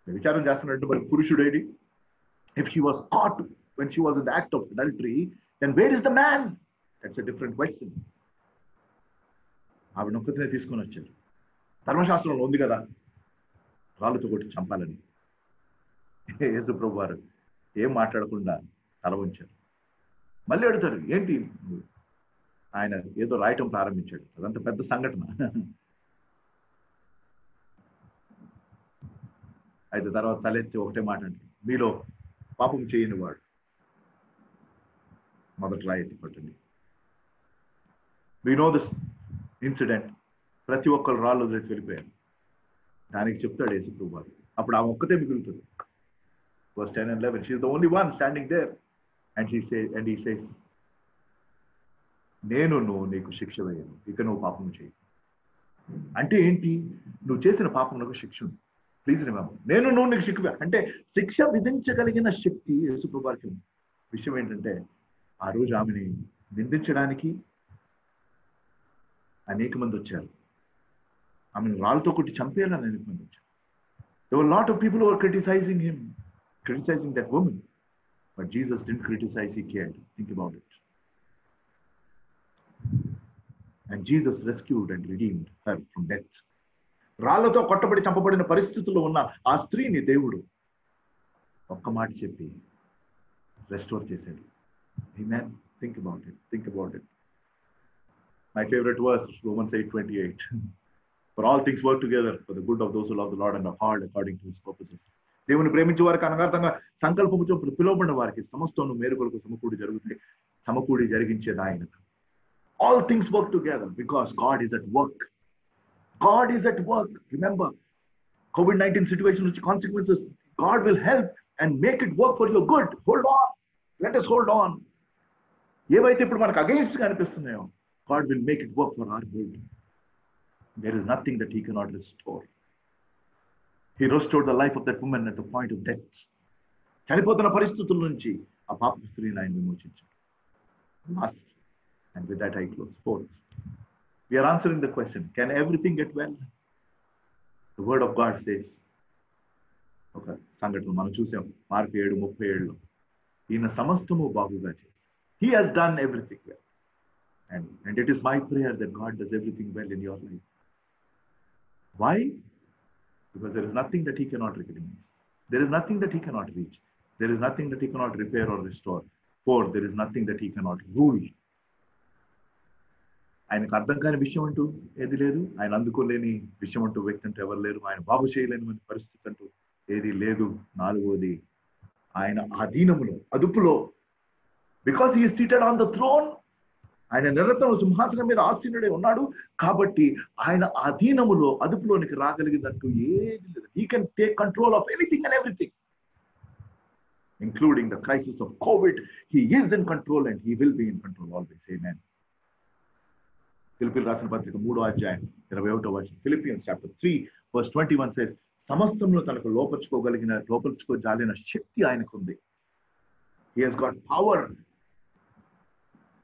వ్యభిచారం చేస్తున్నట్టు మరి పురుషుడేడి? If she was caught when she was in the act of adultery, then where is the man? That's a different question. ఆవిడ ఒక్కతినే తీసుకొని వచ్చారు. ధర్మశాస్త్రంలో ఉంది కదా రాళ్ళతో కొట్టి చంపాలని. యేసు ప్రభు వారు ఏం మాట్లాడకుండా తల వంచారు. మళ్ళీ అడుగుతారు, ఏంటి? ఆయన ఏదో రాయటం ప్రారంభించాడు. అదంత పెద్ద సంఘటన. అయితే తర్వాత తలెత్తి ఒకటే మాట అంటే, మీలో పాపం చేయని వాడు మొదట రాయి ఎత్తి పట్టండి. We know this incident. ప్రతి ఒక్కరు రాళ్ళు వదిలేసి వెళ్ళిపోయారు. దానికి చెప్తాడు యేసు ప్రభు వారు. అప్పుడు ఆ ఒక్కతే మిగులుతుంది. Verse 10 and 11. She is the only one standing there. And he says, నేను నీకు శిక్ష వేయను, ఇక నువ్వు పాపం చేయి. అంటే ఏంటి? నువ్వు చేసిన పాపమునకు శిక్ష ఉంది. ప్లీజ్ రిమెంబర్, నేను నీకు శిక్ష అంటే శిక్ష విధించగలిగిన శక్తి యేసు ప్రభు వారికి ఉంది. విషయం ఏంటంటే, ఆ రోజు ఆమెని నిందించడానికి అనేక మంది వచ్చారు. ఆమెను రాళ్ళతో కొట్టి చంపేయాలని అనేక మంది వచ్చారు. There were a lot of people who were criticizing him, criticizing that woman. But Jesus didn't criticize, he cared. Think about it. And Jesus rescued and redeemed her from death. రాళ్లతో కొట్టబడి చంపబడిన పరిస్థితుల్లో ఉన్న ఆ స్త్రీని దేవుడు ఒక్క మాట చెప్పి రెస్టోర్ చేశాడు. Amen. Think about it. Think about it. My favorite verse, Romans 8:28. For all things work together for the good of those who love the Lord and are called according to his purposes. దేవుని ప్రేమించే వారికి అనగార్థంగా సంకల్పము చొప్పున పిలువబడిన వారికి సమస్తను మేలు కొరకు సమకూడి జరిగించేది ఆయన. All things work together because God is at work. God is at work. Remember, COVID-19 situation which consequences, God will help and make it work for your good. Hold on. Let us hold on. ఏవైతే ఇప్పుడు మనకు against గా అనిపిస్తున్నాయో, God will make it work for our good. There is nothing that he cannot restore. He restored the life of that woman at the point of death. చనిపోతున్న పరిస్థితుల నుంచి ఆ పాప స్త్రీని ఆయన విమోచించాడు. Last, and with that I close. Fourth, we are answering the question, can everything get well? The word of God says, ఒక సంఘటన మనం చూసాం మార్కు 7:37లో, ఈయన సమస్తము బాగుగా చేసి, he has done everything well. And it is my prayer that God does everything well in your life. Why? Because there is nothing that he cannot recognize. There is nothing that he cannot reach. There is nothing that he cannot repair or restore. For there is nothing that he cannot rule. ఆయనకు అర్థం కాని విషయం అంటూ ఏది లేదు. ఆయన అందుకోలేని విషయం అంటూ వ్యక్తి అంటూ ఎవరు లేరు. ఆయన బాగు చేయలేని పరిస్థితి అంటూ ఏది లేదు. నాలుగోది, ఆయన అధీనములో, అదుపులో, because he is seated on the throne. ఆయన నిరంతరం సింహాసనం మీద ఆసీనుడే ఉన్నాడు కాబట్టి ఆయన అధీనములో, అదుపులోనికి రాగలిగిందంటూ ఏది లేదు. He can take control of anything and everything, including the crisis of Covid. He is in control and he will be in control always. Amen. ఫిలిప్పీయులకు రాసిన పత్రిక 3వ అధ్యాయం 21వ వచనం. Philippians chapter 3 verse 21 says, సమస్తమును తనకు లోపర్చుకోజాలిన శక్తి ఆయనకు ఉంది. He has got power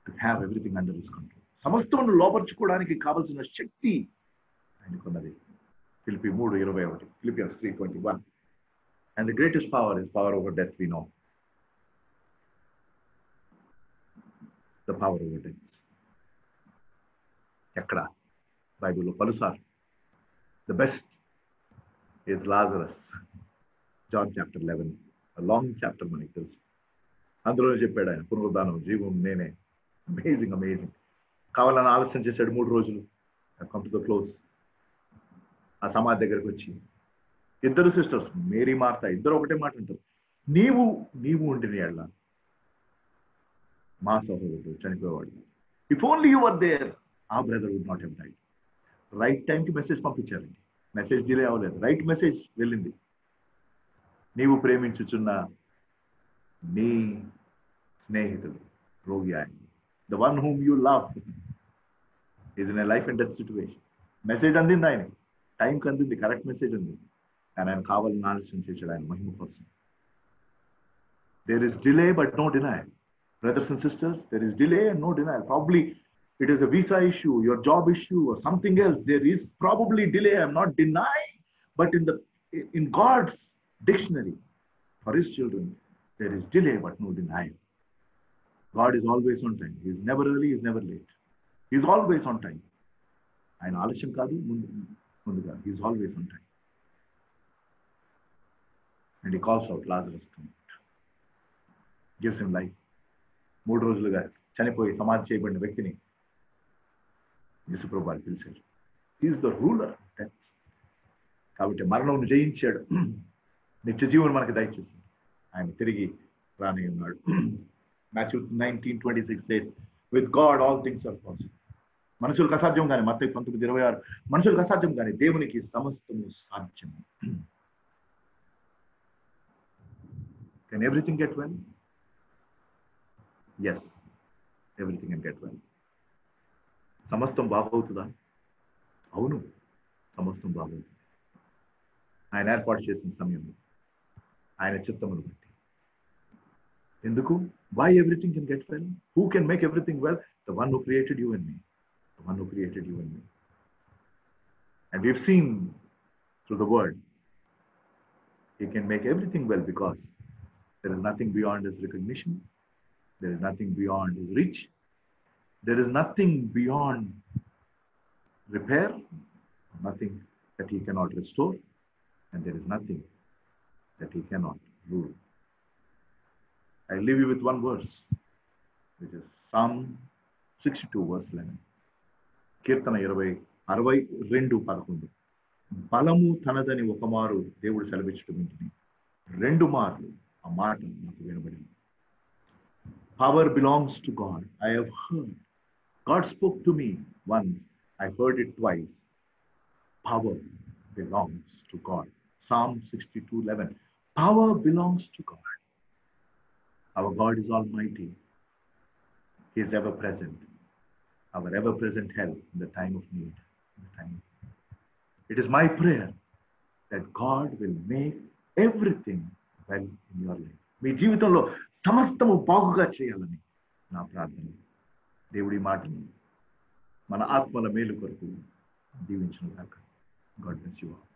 to have everything under his control. సమస్తమును లోపర్చుకోవడానికి కావలసిన శక్తి ఆయనకున్నది. Philippi 3:21. Philippians 3:21. And the greatest power is power over death, we know. The power over death. ఎక్కడ? బైబిల్లో పలుసార్లు. The best is Lazarus. John chapter 11. A long chapter మనకి తెలుసు. అందులోనే చెప్పాడు ఆయన, పునరుద్ధానం జీవం నేనే. Amazing amazing. కావాలని ఆలస్యం చేశాడు 3 రోజులు. Come to the close. ఆ సమాధి దగ్గరికి వచ్చి ఇద్దరు సిస్టర్స్ మేరీ మార్త ఇద్దరు ఒకటే మాట అంటారు, నీవు నీవు ఉండిన ఎళ్ళ మా సహోదరుడు చనిపోయేవాడు. If only you were there ఆ brother would not have died. Right టైంకి మెసేజ్ పంపించారండి. మెసేజ్ డిలే అవ్వలేదు, రైట్ మెసేజ్ వెళ్ళింది. నీవు ప్రేమించుచున్న నీ స్నేహితుడు రోగి ఆయన, the one whom you love is in a life and death situation. Message అందింది ఆయన, టైంకి అందింది, కరెక్ట్ మెసేజ్ అందింది. కానీ ఆయన కావాలని ఆలస్యం చేశాడు ఆయన మహిమ కోసం. There is delay but no denial. Brothers and sisters, there is delay and no denial. Probably it is a visa issue, your job issue, or something else. There is probably delay. I'm not denying, but in God's dictionary for His children, there is delay but no denial. God is always on time. He is never early. He is never late. He is always on time. ఆయన ఆలస్యం కాదు, ముందుగా. He is always on time. And He calls out Lazarus, come out. Gives him life. 3 రోజులుగా చనిపోయి సమాధి చేయబడిన వ్యక్తిని యేసుప్రభువు వారు పిలిచారు. He is the ruler. కాబట్టి మరణం జయించాడు, నిత్య జీవనం మనకి దయచేసింది. ఆయన తిరిగి రాని ఉన్నాడు. Matthew 19:26 says, with God all things are possible. మనుషులకు అసాధ్యం కానీ, మత్తయి 19:26, మనుషులకు అసాధ్యం కానీ దేవునికి సమస్తము సాధ్యం. Can everything get well? Yes, everything can get well. సమస్తం బాగవుతుందా? అవును, సమస్తం బాగవుతుంది. ఆయన ఏర్పాటు చేసిన సమయంలో, ఆయన చిత్తమును బట్టి. ఎందుకు? Why everything can get well? Who can make everything well? The one who created you and me. The one who created you and me. And we've seen through the word, He can make everything well because there is nothing beyond His recognition. There is nothing beyond His reach. There is nothing beyond repair, nothing that He cannot restore, and there is nothing that He cannot rule. I leave you with one verse, which is Psalm 62, verse 11. కీర్తన 62:11. బలము తనదని ఒకమారు దేవుడు సెలవిచ్చటం వింటిని, 2 మార్లు ఆ మాట నాకు వినబడింది. Power belongs to God. I have heard. God spoke to me once. I heard it twice. Power belongs to God. Psalm 62:11. Power belongs to God. Our God is almighty. He is ever present. Our ever present help in the time of need. It is my prayer that God will make everything well in your life. మీ జీవితంలో సమస్తము బాగుగా చేయాలని నా ప్రార్థన. దేవుడి మాటను మన ఆత్మల మేలు కొరకు దీవించును గాక. God bless you all.